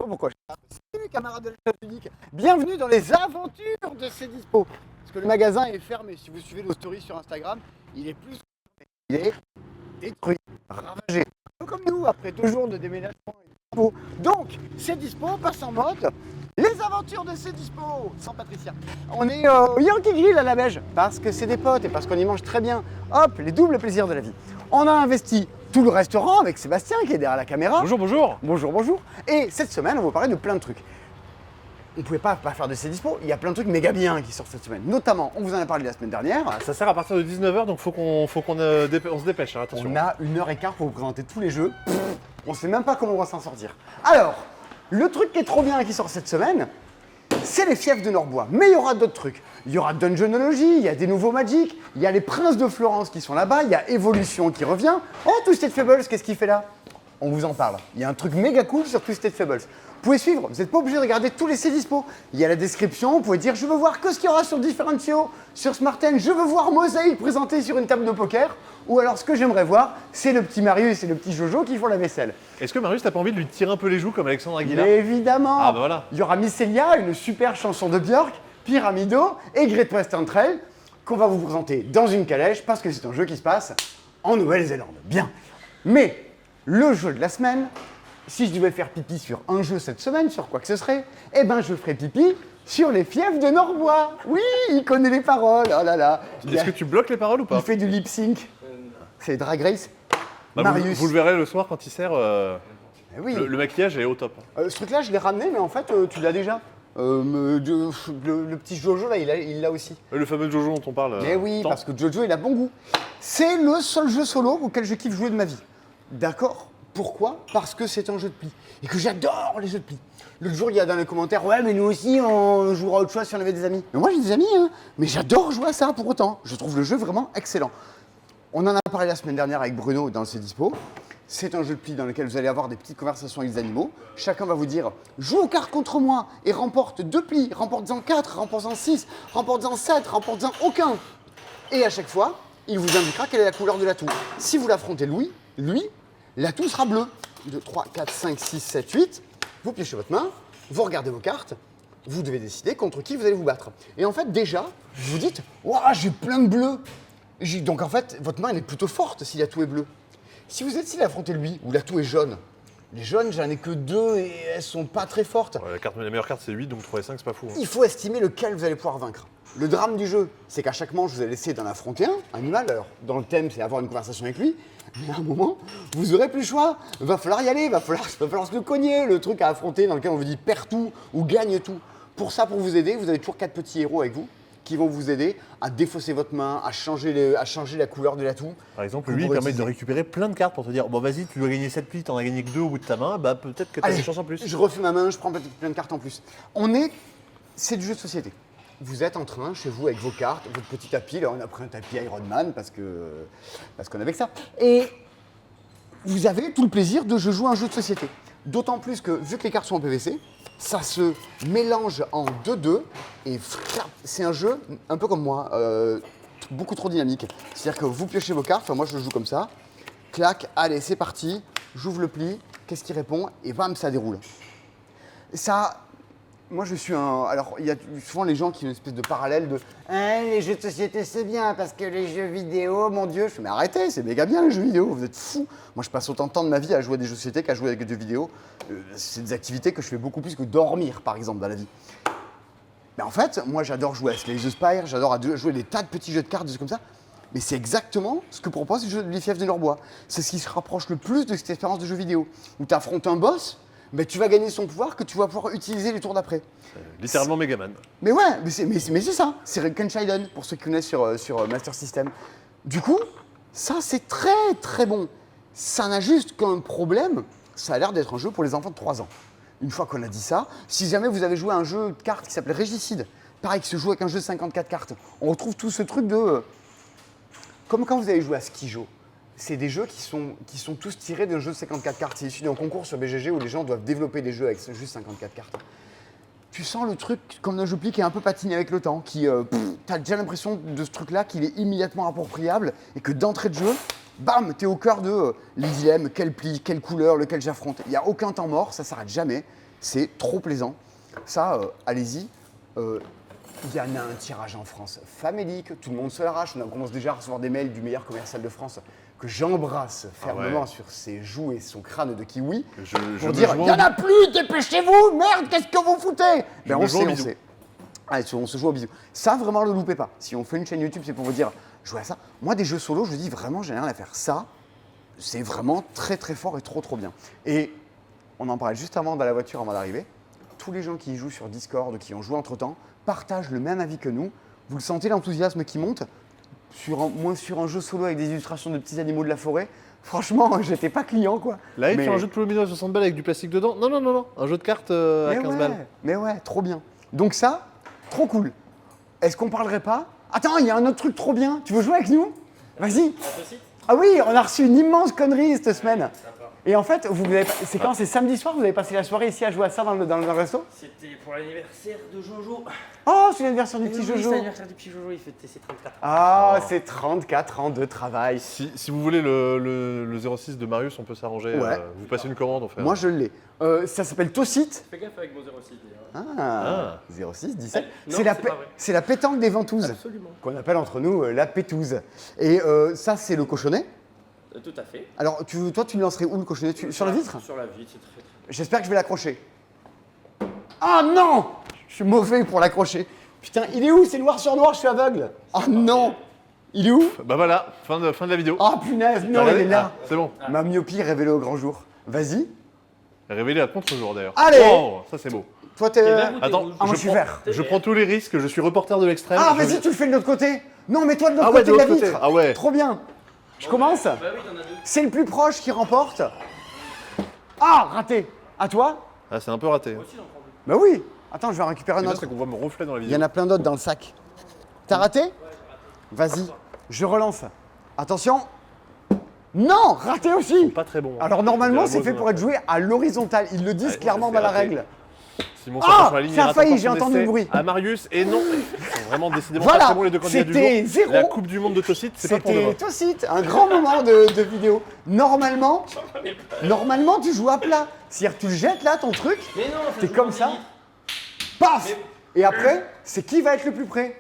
pourquoi je parle. Salut camarades de la unique. Bienvenue dans les aventures de Cdispo. Parce que le magasin est fermé. Si vous suivez nos stories sur Instagram, il est plus il est détruit, ravagé. Un peu comme nous, après 2 jours de déménagement et de travaux. Donc, Cdispo passe en mode les aventures de Cdispo sans Patricia. On est au Yankee Grill à la Beige parce que c'est des potes et parce qu'on y mange très bien. Hop, les doubles plaisirs de la vie. On a investi tout le restaurant avec Sébastien qui est derrière la caméra. Bonjour, bonjour. Bonjour, bonjour. Et cette semaine, on va vous parler de plein de trucs. On ne pouvait pas faire de Cdispo, il y a plein de trucs méga bien qui sortent cette semaine. Notamment, on vous en a parlé la semaine dernière. Ça sert à partir de 19h, donc on se dépêche, hein, attention. On a 1h15 pour vous présenter tous les jeux. On ne sait même pas comment on va s'en sortir. Alors, le truc qui est trop bien qui sort cette semaine, c'est les fiefs de Norbois. Mais il y aura d'autres trucs. Il y aura Dungeonology, il y a des nouveaux Magic, il y a les Princes de Florence qui sont là-bas, il y a Evolution qui revient. Oh, Twisted Fables, qu'est-ce qu'il fait là? On vous en parle. Il y a un truc méga cool sur Twisted Fables. Vous pouvez suivre, vous n'êtes pas obligé de regarder tous les Cdispo. Il y a la description, vous pouvez dire je veux voir que ce qu'il y aura sur Differentio, sur Smarten, je veux voir Mosaïque présenté sur une table de poker. Ou alors ce que j'aimerais voir, c'est le petit Marius et le petit Jojo qui font la vaisselle. Est-ce que Marius, t'as pas envie de lui tirer un peu les joues comme Alexandre Aguilar? Mais évidemment. Ah bah voilà. Il y aura Mycelia, une super chanson de Björk, Pyramido et Great Western Trail qu'on va vous présenter dans une calèche parce que c'est un jeu qui se passe en Nouvelle-Zélande. Bien. Mais le jeu de la semaine, si je devais faire pipi sur un jeu cette semaine, sur quoi que ce serait, eh ben je ferais pipi sur les fiefs de Norbois. Oui, il connaît les paroles. Oh là là. Est-ce que tu bloques les paroles ou pas? Il fait du lip sync. C'est Drag Race. Bah, Marius. vous le verrez le soir quand il sert. Eh oui. Le maquillage est au top. Ce truc-là, je l'ai ramené, mais en fait, tu l'as déjà. Le petit Jojo, là, il l'a aussi. Le fameux Jojo dont on parle. Mais oui, tant. parce que Jojo, il a bon goût. C'est le seul jeu solo auquel je kiffe jouer de ma vie. D'accord? Pourquoi? Parce que c'est un jeu de pli. Et que j'adore les jeux de pli. L'autre jour, il y a dans les commentaires, ouais, mais nous aussi, on jouera à autre chose si on avait des amis. Mais moi, j'ai des amis, hein. Mais j'adore jouer à ça pour autant. Je trouve le jeu vraiment excellent. On en a parlé la semaine dernière avec Bruno dans le Cdispo. C'est un jeu de pli dans lequel vous allez avoir des petites conversations avec les animaux. Chacun va vous dire « Joue aux cartes contre moi et remporte 2 plis, remporte-en 4, remporte-en 6, remporte-en 7, remporte-en aucun. » Et à chaque fois, il vous indiquera quelle est la couleur de l'atout. Si vous l'affrontez lui, l'atout sera bleu. 2, 3, 4, 5, 6, 7, 8. Vous piochez votre main, vous regardez vos cartes, vous devez décider contre qui vous allez vous battre. Et en fait, déjà, vous vous dites « Waouh, j'ai plein de bleus !» Donc en fait, votre main elle est plutôt forte si l'atout est bleu. Si vous décidez d'affronter lui, ou l'atout est jaune, les jaunes, j'en ai que 2 et elles sont pas très fortes. Ouais, la meilleure carte c'est 8, donc 3 et 5 c'est pas fou. Hein. Il faut estimer lequel vous allez pouvoir vaincre. Le drame du jeu, c'est qu'à chaque manche, vous allez essayer d'en affronter un animal. Alors, dans le thème, c'est avoir une conversation avec lui. Mais à un moment, vous aurez plus le choix. Va falloir y aller, va falloir se le cogner, le truc à affronter dans lequel on vous dit perds tout ou gagne tout. Pour ça, pour vous aider, vous avez toujours 4 petits héros avec vous qui vont vous aider à défausser votre main, à changer la couleur de l'atout. Par exemple, lui, il permet de récupérer plein de cartes pour te dire bon, vas-y, tu dois gagner 7 plis, t'en as gagné que 2 au bout de ta main, bah peut-être que t'as des chances en plus. Je refais ma main, je prends plein de cartes en plus. C'est du jeu de société. Vous êtes en train, chez vous, avec vos cartes, votre petit tapis. Là, on a pris un tapis Iron Man parce qu'on avait que ça. Et vous avez tout le plaisir de jouer à un jeu de société. D'autant plus que, vu que les cartes sont en PVC, ça se mélange en 2-2 et c'est un jeu un peu comme moi, beaucoup trop dynamique. C'est-à-dire que vous piochez vos cartes, enfin moi je le joue comme ça, clac, allez c'est parti, j'ouvre le pli, qu'est-ce qui répond et bam ça déroule. Ça, moi je suis un... Alors il y a souvent les gens qui ont une espèce de parallèle de les jeux de société c'est bien parce que les jeux vidéo, mon Dieu, je fais mais arrêtez, c'est méga bien les jeux vidéo, vous êtes fous. Moi je passe autant de temps de ma vie à jouer à des jeux de société qu'à jouer avec des jeux vidéo. C'est des activités que je fais beaucoup plus que dormir par exemple dans la vie. Mais en fait, moi j'adore jouer à Slay the Spire, j'adore jouer des tas de petits jeux de cartes, des choses comme ça. Mais c'est exactement ce que propose le jeu de les fiefs de Norbois. C'est ce qui se rapproche le plus de cette expérience de jeu vidéo. Où tu affrontes un boss, mais tu vas gagner son pouvoir que tu vas pouvoir utiliser les tours d'après. Littéralement Megaman. Mais ouais, mais c'est ça. C'est Kenshaiden, pour ceux qui connaissent sur Master System. Du coup, ça c'est très très bon. Ça n'a juste qu'un problème, ça a l'air d'être un jeu pour les enfants de 3 ans. Une fois qu'on a dit ça, si jamais vous avez joué à un jeu de cartes qui s'appelait Régicide, pareil, qui se joue avec un jeu de 54 cartes, on retrouve tout ce truc de... Comme quand vous avez joué à Skijo. C'est des jeux qui sont tous tirés d'un jeu de 54 cartes. C'est issu d'un concours sur BGG où les gens doivent développer des jeux avec juste 54 cartes. Tu sens le truc comme un jeu pli qui est un peu patiné avec le temps, qui t'as déjà l'impression de ce truc-là qu'il est immédiatement appropriable et que d'entrée de jeu, bam, t'es au cœur de les dilemmes, quel pli, quelle couleur, lequel j'affronte. Il n'y a aucun temps mort, ça s'arrête jamais. C'est trop plaisant. Ça, allez-y. Il y en a un tirage en France famélique, tout le monde se l'arrache. On commence déjà à recevoir des mails du meilleur commercial de France que j'embrasse fermement sur ses joues et son crâne de kiwi pour dire il n'y en a plus, dépêchez-vous, merde, qu'est-ce que vous foutez? Ben on sait. Allez, on se joue au bisou. Ça, vraiment, ne le loupez pas. Si on fait une chaîne YouTube, c'est pour vous dire jouez à ça. Moi, des jeux solo, je dis vraiment, j'ai rien à faire. Ça, c'est vraiment très très fort et trop bien. Et on en parlait juste avant dans la voiture, avant d'arriver. Tous les gens qui y jouent sur Discord, qui ont joué entre-temps, partagent le même avis que nous. Vous le sentez, l'enthousiasme qui monte sur un jeu solo avec des illustrations de petits animaux de la forêt. Franchement, j'étais pas client, quoi. Là, il fait un jeu de Plomino à 60 balles avec du plastique dedans. Non. Un jeu de cartes à 15 balles. Mais ouais, trop bien. Donc ça, trop cool. Est-ce qu'on parlerait pas? Attends, il y a un autre truc trop bien. Tu veux jouer avec nous? Vas-y. Ah oui, on a reçu une immense connerie cette semaine. Et en fait, c'est quand? C'est samedi soir, vous avez passé la soirée ici à jouer à ça dans le resto? C'était pour l'anniversaire de Jojo. Oh, c'est l'anniversaire du petit Oui, Jojo. c'est l'anniversaire du petit Jojo, il fêtait ses 34 ans. Ah, c'est 34 ans de travail. Si vous voulez le 06 de Marius, on peut s'arranger. Ouais. Vous passez une commande, on fait. Moi, je l'ai. Ça s'appelle Tossit. Fais gaffe avec mon 06 d'ailleurs. Ah, 06, 17. Non, c'est la, c'est pas vrai. c'est la pétanque des Ventouses. Absolument. Qu'on appelle entre nous la pétouse. Et ça, c'est le cochonnet. Tout à fait. Alors, toi, tu le lancerais où le cochonnet? Sur la vitre? Sur la vitre, c'est très. J'espère que je vais l'accrocher. Ah non! Je suis mauvais pour l'accrocher. Putain, il est où? C'est noir sur noir, je suis aveugle. Oh non! Il est où? Bah voilà, fin de la vidéo. Ah punaise, non, il est là. C'est bon. Ma myopie révélée au grand jour. Vas-y. Révélé à contre-jour d'ailleurs. Allez. Wow, ça c'est beau. Toi, t'es. Attends, Ah, moi, je suis vert. Je prends tous les risques, je suis reporter de l'extrême. Ah, je- vas-y, tu le fais de l'autre côté. Non, mais toi de l'autre Ah ouais, côté de de la l'autre côté. vitre. Ah ouais. Trop bien. Je commence. Bah oui, t'en as deux. C'est le plus proche qui remporte. Ah, raté. À toi? Ah, c'est un peu raté. Moi aussi, j'en prends deux. Bah oui. Attends, je vais en récupérer un C'est bien, autre. c'est qu'on voit mon reflet dans la Il y vidéo. en a plein d'autres dans le sac. T'as raté? Vas-y, je relance. Attention. Non, raté aussi. Pas très bon. Alors normalement, Je dirais c'est fait moi, pour être joué à l'horizontale. Ils le disent Ouais, clairement c'est dans la raté. règle. Simon Ah, sur la ligne, ça a il rate failli, encore j'ai son entendu essai le bruit. À Marius, et non. Ils sont vraiment décidément Voilà, pas très bons les deux candidats du jour. c'était zéro. La Coupe du Monde de Tossit, c'est pas pour demain. C'était aussi un grand moment de vidéo. Normalement, tu joues à plat. C'est-à-dire que tu le jettes là, ton truc, Mais non, faut t'es jouer comme en ça, litre. paf. Et après, c'est qui va être le plus près.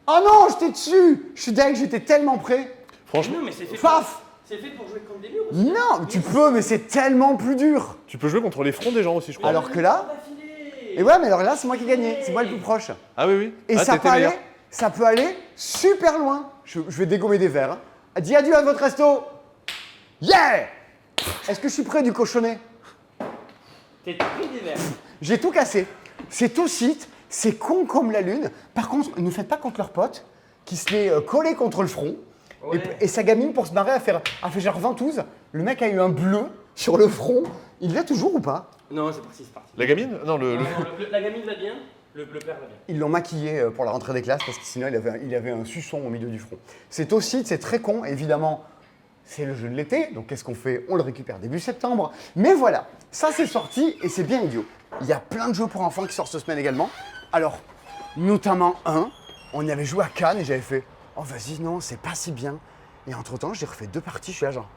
Oh non, j'étais dessus. Je suis dingue, j'étais tellement près. Franchement, Non, mais c'est fait. Paf. C'est fait pour jouer contre des murs aussi. Non, tu peux, mais c'est tellement plus dur. tu peux jouer contre les fronts des gens aussi, je crois. Alors que là, D'affilée. et ouais, mais alors là, c'est moi qui ai gagné. C'est moi le plus proche. Ah oui, oui. Et Ah, ça, t'étais peut meilleur. aller, ça peut aller super loin. Je vais dégommer des verres. Hein. Dis adieu à votre resto. Yeah. Est-ce que je suis près du cochonnet? T'es pris des verres. J'ai tout cassé. C'est tout site, c'est con comme la lune. Par contre, ne faites pas contre leur pote qui se l'est collé contre le front. Ouais. Et sa gamine, pour se marrer, a fait genre ventouse. Le mec a eu un bleu sur le front. Il l'a toujours ou pas? Non, c'est parti, c'est parti. La gamine Non, Non, la gamine va bien, le père va bien. Ils l'ont maquillé pour la rentrée des classes parce que sinon il avait un suçon au milieu du front. C'est aussi, c'est très con, évidemment. C'est le jeu de l'été, donc qu'est-ce qu'on fait? On le récupère début septembre. Mais voilà, ça c'est sorti et c'est bien idiot. Il y a plein de jeux pour enfants qui sortent cette semaine également. Alors, notamment un, on y avait joué à Cannes et j'avais fait « Oh vas-y, non, c'est pas si bien ». Et entre-temps, j'ai refait 2 parties, je suis là genre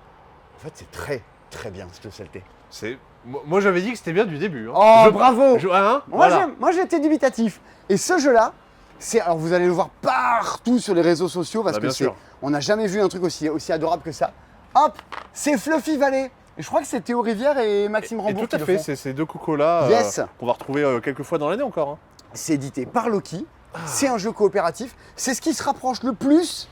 « En fait, c'est très, très bien cette saleté c'est. Moi, j'avais dit que c'était bien du début. hein. ». Oh, bravo Hein, Moi, voilà. moi, j'étais dubitatif. Et ce jeu-là, alors vous allez le voir partout sur les réseaux sociaux parce Bah, que bien sûr. on n'a jamais vu un truc aussi adorable que ça. Hop, c'est Fluffy Valley. Et je crois que c'est Théo Rivière et Maxime Et Rambourg tout à qui fait, le font. c'est ces deux cocos-là Yes. qu'on va retrouver quelques fois dans l'année encore. hein. C'est édité par Loki. C'est un jeu coopératif. C'est ce qui se rapproche le plus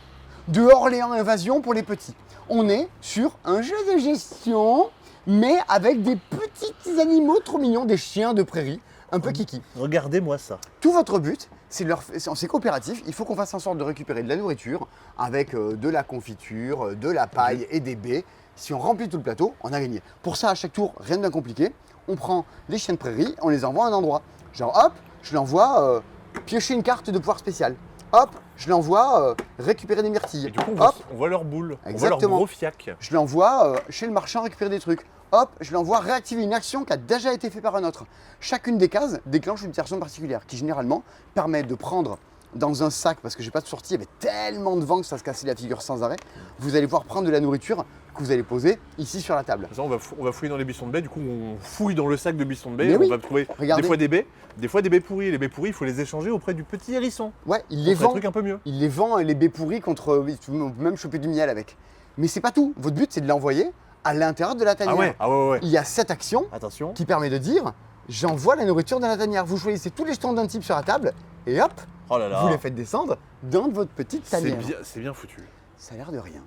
de Orléans Invasion pour les petits. On est sur un jeu de gestion, mais avec des petits animaux trop mignons, des chiens de prairie, un peu kiki. Regardez-moi ça. Tout votre but, c'est coopératif, il faut qu'on fasse en sorte de récupérer de la nourriture avec de la confiture, de la paille et des baies. Si on remplit tout le plateau, on a gagné. Pour ça, à chaque tour, rien de bien compliqué. On prend les chiens de prairie, on les envoie à un endroit. Genre hop, je l'envoie piocher une carte de pouvoir spécial. Hop, je l'envoie récupérer des myrtilles. Et du coup, Hop, on voit leurs boules, on voit Exactement. leurs gros fiacs. je l'envoie chez le marchand récupérer des trucs. Hop, je l'envoie réactiver une action qui a déjà été faite par un autre. Chacune des cases déclenche une action particulière qui généralement permet de prendre dans un sac, parce que j'ai pas de sortie, il y avait tellement de vent que ça se cassait la figure sans arrêt. Vous allez pouvoir prendre de la nourriture que vous allez poser ici sur la table. Ça, on va fouiller dans les buissons de baies, du coup on fouille dans le sac de buissons de baies, Mais on oui, va trouver regardez. des fois des baies pourries, et les baies pourries il faut les échanger auprès du petit hérisson. Ouais, il On les ferait un vend. truc un peu mieux. Il les vend, les baies pourries contre. Oui, on peut même choper du miel avec. Mais c'est pas tout. Votre but, c'est de l'envoyer à l'intérieur de la tanière. Ah ouais. Il y a cette action Attention. qui permet de dire j'envoie la nourriture dans la tanière. Vous choisissez tous les jetons d'un type sur la table et hop, Oh là là. vous les faites descendre dans votre petite tanière. C'est bien foutu. Ça a l'air de rien.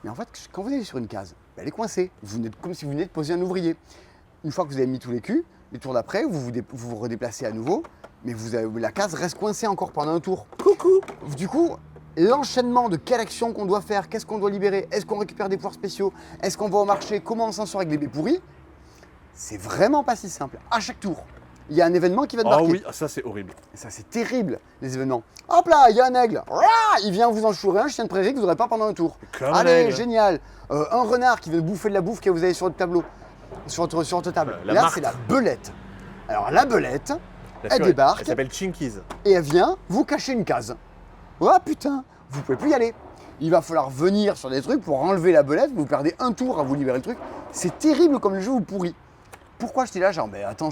Mais en fait, quand vous allez sur une case, elle est coincée. Vous êtes comme si vous venez de poser un ouvrier. Une fois que vous avez mis tous les culs, les tours d'après, vous redéplacez à nouveau, mais la case reste coincée encore pendant un tour. Coucou. Du coup, l'enchaînement de quelle action qu'on doit faire, qu'est-ce qu'on doit libérer, est-ce qu'on récupère des pouvoirs spéciaux, est-ce qu'on va au marché, comment on s'en sort avec les baies pourries, c'est vraiment pas si simple. À chaque tour, il y a un événement qui va Ah débarquer. oui, ça c'est horrible. Et ça, c'est terrible, les événements. Hop là, il y a un aigle. Rah, il vient vous enchourer un chien de prairie que vous n'aurez pas pendant un tour. Comme un Allez, aigle. génial. Un renard qui veut bouffer de la bouffe que vous avez sur votre tableau, sur votre table. La Là, martre. c'est la belette. Alors, la belette, La elle fille, débarque Elle s'appelle Chinkies. et elle vient vous cacher une case. Oh putain, vous pouvez plus y aller. Il va falloir venir sur des trucs pour enlever la belette. Vous perdez un tour à vous libérer le truc. C'est terrible comme le jeu vous pourrit. Pourquoi j'étais là genre, mais attends,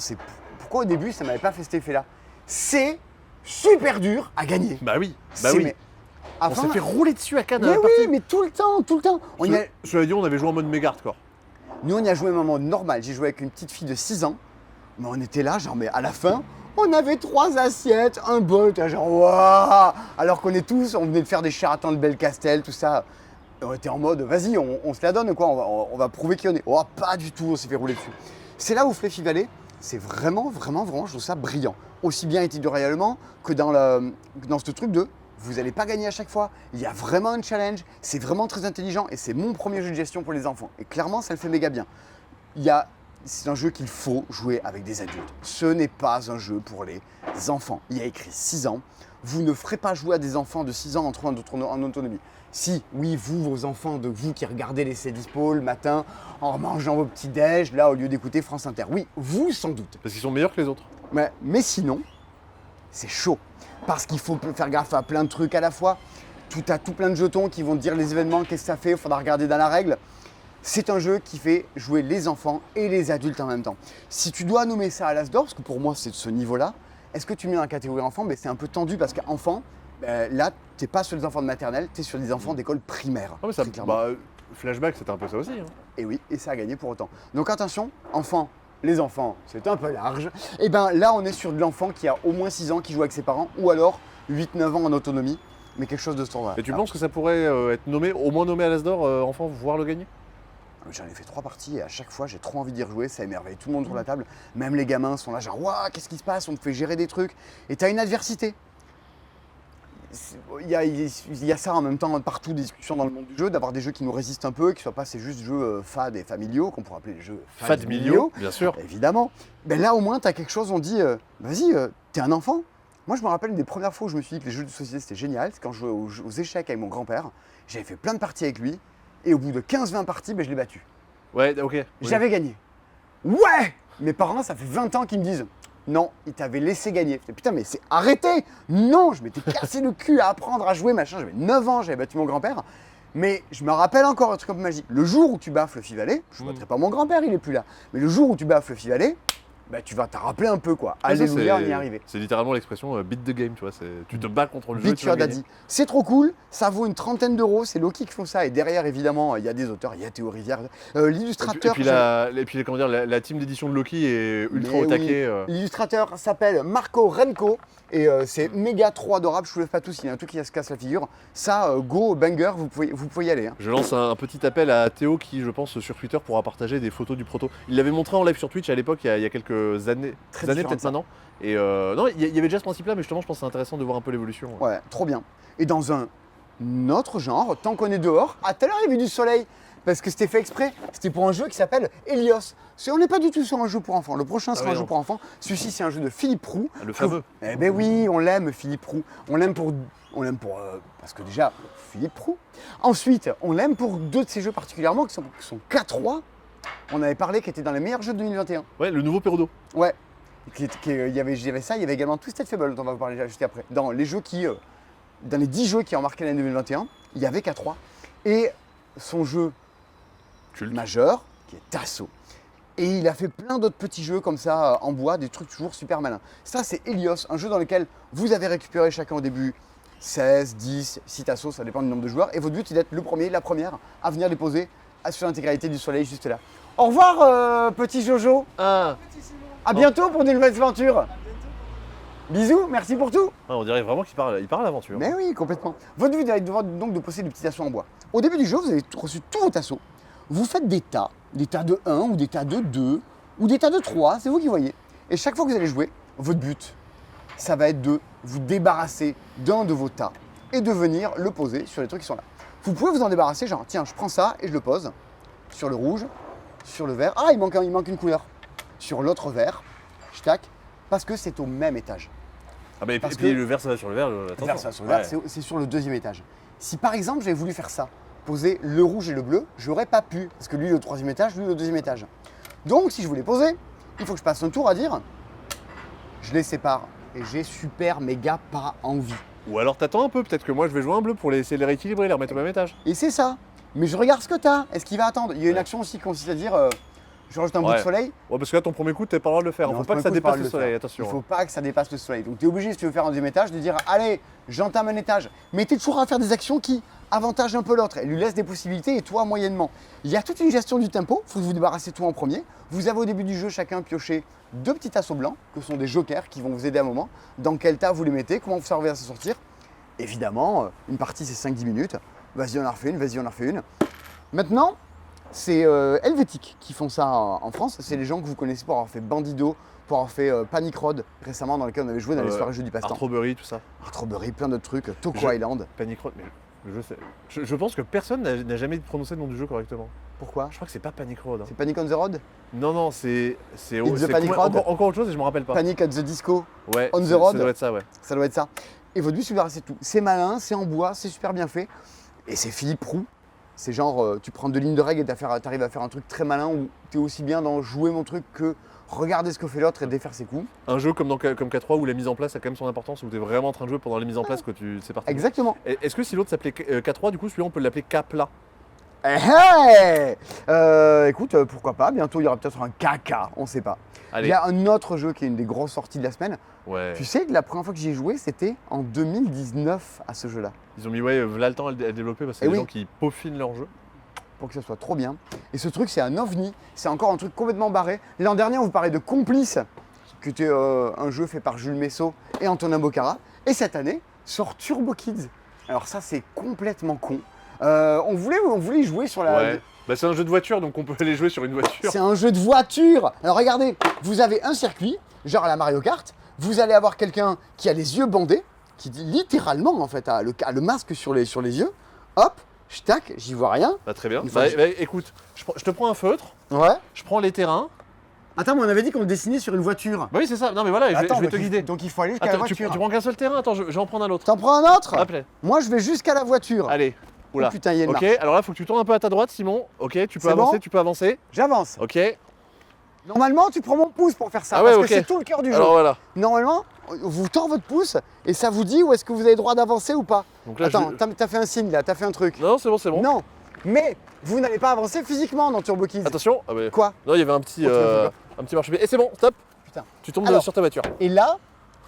pourquoi au début ça m'avait pas fait cet effet-là? C'est super dur à gagner. Bah oui. C'est- mais On avant- s'est fait rouler dessus à Cannes. Mais oui, mais tout le temps, tout le temps. Cela dit, on avait joué en mode méga hardcore. Nous, on y a joué un mode normal. J'ai joué avec une petite fille de 6 ans. Mais on était là, genre, mais à la fin, on avait 3 assiettes, un bol. T'as genre, waouh. Alors qu'on est tous, on venait de faire des charlatans de Belcastel, tout ça. Et on était en mode, vas-y, on se la donne, quoi. On va prouver qui on est. Oh, pas du tout, on s'est fait rouler dessus. C'est là où Fluffy Valley, c'est vraiment, je trouve ça brillant. Aussi bien éditorialement que dans ce truc de vous n'allez pas gagner à chaque fois. Il y a vraiment un challenge, c'est vraiment très intelligent et c'est mon premier jeu de gestion pour les enfants. Et clairement, ça le fait méga bien. C'est un jeu qu'il faut jouer avec des adultes. Ce n'est pas un jeu pour les enfants. Il y a écrit 6 ans. Vous ne ferez pas jouer à des enfants de 6 ans en autonomie. Si, oui, vos enfants de vous qui regardez les C'est Dispo le matin en mangeant vos petits déj, là, au lieu d'écouter France Inter. Oui, vous, sans doute. Parce qu'ils sont meilleurs que les autres. Mais sinon, c'est chaud. Parce qu'il faut faire gaffe à plein de trucs à la fois. Tout plein de jetons qui vont te dire les événements, qu'est-ce que ça fait, il faudra regarder dans la règle. C'est un jeu qui fait jouer les enfants et les adultes en même temps. Si tu dois nommer ça à l'As d'or, parce que pour moi c'est de ce niveau-là, est-ce que tu mets dans la catégorie enfant? C'est un peu tendu parce qu'enfant, là, tu n'es pas sur les enfants de maternelle, tu es sur des enfants d'école primaire. Ah mais ça, très clairement. bah, Flashback c'était un peu ça aussi. Hein. Et oui, et ça a gagné pour autant. Donc attention, enfants, les enfants, c'est un peu large. Et bien là, on est sur de l'enfant qui a au moins 6 ans, qui joue avec ses parents, ou alors 8-9 ans en autonomie, mais quelque chose de standard. Et tu penses que ça pourrait être nommé, au moins nommé à l'As d'or, enfant, voire le gagner? J'en ai fait 3 parties et à chaque fois j'ai trop envie d'y rejouer, ça émerveille tout le monde sur la table. Même les gamins sont là genre waouh, qu'est-ce qui se passe, on me fait gérer des trucs. Et tu as une adversité. Il y a ça en même temps partout, des discussions dans le monde du jeu, d'avoir des jeux qui nous résistent un peu, qui ne soient pas ces juste jeux fades et familiaux, qu'on pourrait appeler les jeux Fadmilio, bien sûr. évidemment. Ben là au moins tu as quelque chose, on dit vas-y, t'es un enfant. Moi je me rappelle une des premières fois où je me suis dit que les jeux de société c'était génial, c'est quand je jouais aux échecs avec mon grand-père. J'avais fait plein de parties avec lui. Et au bout de 15-20 parties, je l'ai battu. Ouais, ok. Oui. J'avais gagné. Ouais. Mes parents, ça fait 20 ans qu'ils me disent non, ils t'avaient laissé gagner. Je fais, putain, mais c'est arrêté. Non, je m'étais cassé le cul à apprendre à jouer, machin. J'avais 9 ans, j'avais battu mon grand-père. Mais je me rappelle encore un truc un peu magique. Le jour où tu bats Fluffy Valley, je ne battrai pas mon grand-père, il est plus là. Mais le jour où tu bats Fluffy Valley, tu vas t'en rappeler un peu quoi. Ah, ça, Alléluia, on y est arrivé. C'est littéralement l'expression beat the game, tu vois. Tu te bats contre le jeu. Beat tu vas your gagner. daddy. C'est trop cool, ça vaut une 30aine d'euros, c'est Loki qui font ça. Et derrière, évidemment, il y a des auteurs, il y a Théo Rivière. L'illustrateur. Et puis comment dire, la team d'édition de Loki est ultra Mais au taquet. oui. L'illustrateur s'appelle Marco Renko et c'est méga trop adorable, je vous lève pas tous, il y a un truc qui se casse la figure. Ça, go, banger, vous pouvez y aller. Hein. Je lance un petit appel à Théo qui, je pense, sur Twitter pourra partager des photos du proto. Il l'avait montré en live sur Twitch à l'époque, il y a quelques années, Très peut-être différent de ça. maintenant. Et non, il y avait déjà ce principe-là, mais justement, je pense que c'est intéressant de voir un peu l'évolution. Ouais, trop bien. Et dans un autre genre, tant qu'on est dehors, à tout à l'heure il y avait du soleil. Parce que c'était fait exprès, c'était pour un jeu qui s'appelle Helios. On n'est pas du tout sur un jeu pour enfants. Le prochain sera oui, un jeu non. pour enfants. Celui-ci, c'est un jeu de Philippe Roux. Le fameux. Eh ben oui, on l'aime, Philippe Roux. On l'aime pour parce que déjà, Philippe Roux. Ensuite, on l'aime pour 2 de ses jeux particulièrement, qui sont K3. On avait parlé, qui étaient dans les meilleurs jeux de 2021. Ouais, le nouveau Perudo. Ouais. Il y avait ça, il y avait également Twisted Fable dont on va vous parler juste après. Dans les jeux dans les 10 jeux qui ont marqué l'année 2021, il y avait K3. Et son jeu majeur, qui est Tasso. Et il a fait plein d'autres petits jeux comme ça en bois, des trucs toujours super malins. Ça, c'est Helios, un jeu dans lequel vous avez récupéré chacun au début 16, 10, 6 tassos, ça dépend du nombre de joueurs. Et votre but, c'est d'être le premier, la première à venir les poser sur l'intégralité du soleil juste là. Au revoir, petit Jojo. À bientôt pour de nouvelles aventures. Bisous, merci pour tout. Ah, on dirait vraiment qu'il parle à l'aventure. Mais oui, complètement. Votre but va être donc de posséder des petits tassos en bois. Au début du jeu, vous avez reçu tous vos tassos. Vous faites des tas de 1 ou des tas de 2 ou des tas de 3, c'est vous qui voyez. Et chaque fois que vous allez jouer, votre but, ça va être de vous débarrasser d'un de vos tas et de venir le poser sur les trucs qui sont là. Vous pouvez vous en débarrasser, genre tiens, je prends ça et je le pose sur le rouge, sur le vert. Ah, il manque une couleur. Sur l'autre vert, je tac, parce que c'est au même étage. Ah bah et Parce puis que- le vert ça va sur le vert, attention. Vert, ça, sur le vert, Ouais. c'est sur le 2e étage. Si par exemple j'avais voulu faire ça, poser le rouge et le bleu, j'aurais pas pu, parce que lui le 3e étage, lui le 2e étage. Donc si je voulais poser, il faut que je passe un tour à dire, je les sépare. Et j'ai super méga pas envie. Ou alors t'attends un peu, peut-être que moi je vais jouer un bleu pour essayer de les rééquilibrer, les remettre au même étage. Et c'est ça. Mais je regarde ce que t'as. Est-ce qu'il va attendre? Il y a une action aussi qui consiste à dire, je rajoute un bout de Ouais. soleil. Ouais, parce que là ton premier coup t'as pas le droit de le faire, Non, faut ce pas que premier ça coup, dépasse je le parle de soleil, faire. attention. Il faut pas que ça dépasse le soleil. Donc tu es obligé, si tu veux faire un 2e étage, de dire allez, j'entame un étage. Mais tu es toujours à faire des actions qui avantagent un peu l'autre. Elle lui laisse des possibilités et toi moyennement. Il y a toute une gestion du tempo. Il faut que vous débarrassez tout en premier. Vous avez au début du jeu chacun pioché 2 petits tasseaux blancs, que sont des jokers qui vont vous aider à un moment. Dans quel tas vous les mettez, comment vous servez à s'en sortir. Évidemment, une partie c'est 5-10 minutes. Vas-y, on en refait une, vas-y, on en refait une. Maintenant, c'est Helvétique qui font ça en France. C'est les gens que vous connaissez pour avoir fait Bandido, pour avoir fait Panic Road récemment, dans lequel on avait joué dans les soirées jeux du passe-temps. Artrobery, tout ça. Artrobery, plein d'autres trucs, Toko Je- Island. Panic Road, mais je sais. Je pense que personne n'a jamais prononcé le nom du jeu correctement. Pourquoi? Je crois que c'est pas Panic Road. Hein. C'est Panic on the Road? Non, c'est the Panic Road encore autre chose et je me rappelle pas. Panic at the Disco? Ouais, on the ça road. doit être ça, ouais. Ça doit être ça. Et votre but, c'est de ramasser tout. C'est malin, c'est en bois, c'est super bien fait. Et c'est Philippe Roux. C'est genre, tu prends 2 lignes de règles et t'arrives à faire un truc très malin où t'es aussi bien dans jouer mon truc que regarder ce que fait l'autre et défaire ses coups. Un jeu comme K3 où la mise en place a quand même son importance, où tu es vraiment en train de jouer pendant la mise en place que c'est parti. Exactement. Est-ce que si l'autre s'appelait K3, du coup celui-là on peut l'appeler K-plat? Écoute, pourquoi pas, bientôt il y aura peut-être un caca, on sait pas. Il Allez. y a un autre jeu qui est une des grosses sorties de la semaine. Ouais. Tu sais que la première fois que j'y ai joué, c'était en 2019 à ce jeu-là. Ils ont mis là le temps à le développer parce que c'est Eh des oui. gens qui peaufinent leur jeu. Pour que ce soit trop bien. Et ce truc, c'est un ovni. C'est encore un truc complètement barré. L'an dernier, on vous parlait de Complice, qui était un jeu fait par Jules Messot et Antonin Bocara. Et cette année, sort Turbo Kids. Alors ça, c'est complètement con. On voulait y jouer sur la... Ouais. Bah, c'est un jeu de voiture donc on peut aller jouer sur une voiture. C'est un jeu de voiture. Alors regardez, vous avez un circuit, genre à la Mario Kart. Vous allez avoir quelqu'un qui a les yeux bandés, qui dit littéralement en fait a le masque sur les yeux. Hop, je tac, j'y vois rien. Bah, très bien. Une fois Bah, que bah, écoute, je te prends un feutre, Ouais. je prends les terrains. Attends, mais on avait dit qu'on le dessinait sur une voiture. Bah oui c'est ça, non mais voilà, je Attends, vais donc te guider. Donc il faut aller jusqu'à la Attends, tu voiture. prends qu'un seul terrain, attends, je vais en prendre un autre. T'en prends un autre? Hop là. Moi, je vais jusqu'à la voiture. Allez. Oula. Oh putain, il y a une Ok, marche. alors là faut que tu tournes un peu à ta droite Simon. Ok, tu peux C'est avancer, bon tu peux avancer. J'avance. Ok. Normalement, tu prends mon pouce pour faire ça, Ah ouais, parce ok. que c'est tout le cœur du jeu. Alors voilà. Normalement, vous tord votre pouce et ça vous dit où est-ce que vous avez le droit d'avancer ou pas. Donc là, Attends, t'as fait un signe là, t'as fait un truc. Non, c'est bon, c'est bon. Non, mais vous n'allez pas avancer physiquement dans Turbo Kids. Attention. Ah bah, Quoi? non, il y avait un petit marchepied. Et c'est bon, stop. Putain. Tu tombes Alors. sur ta voiture. Et là,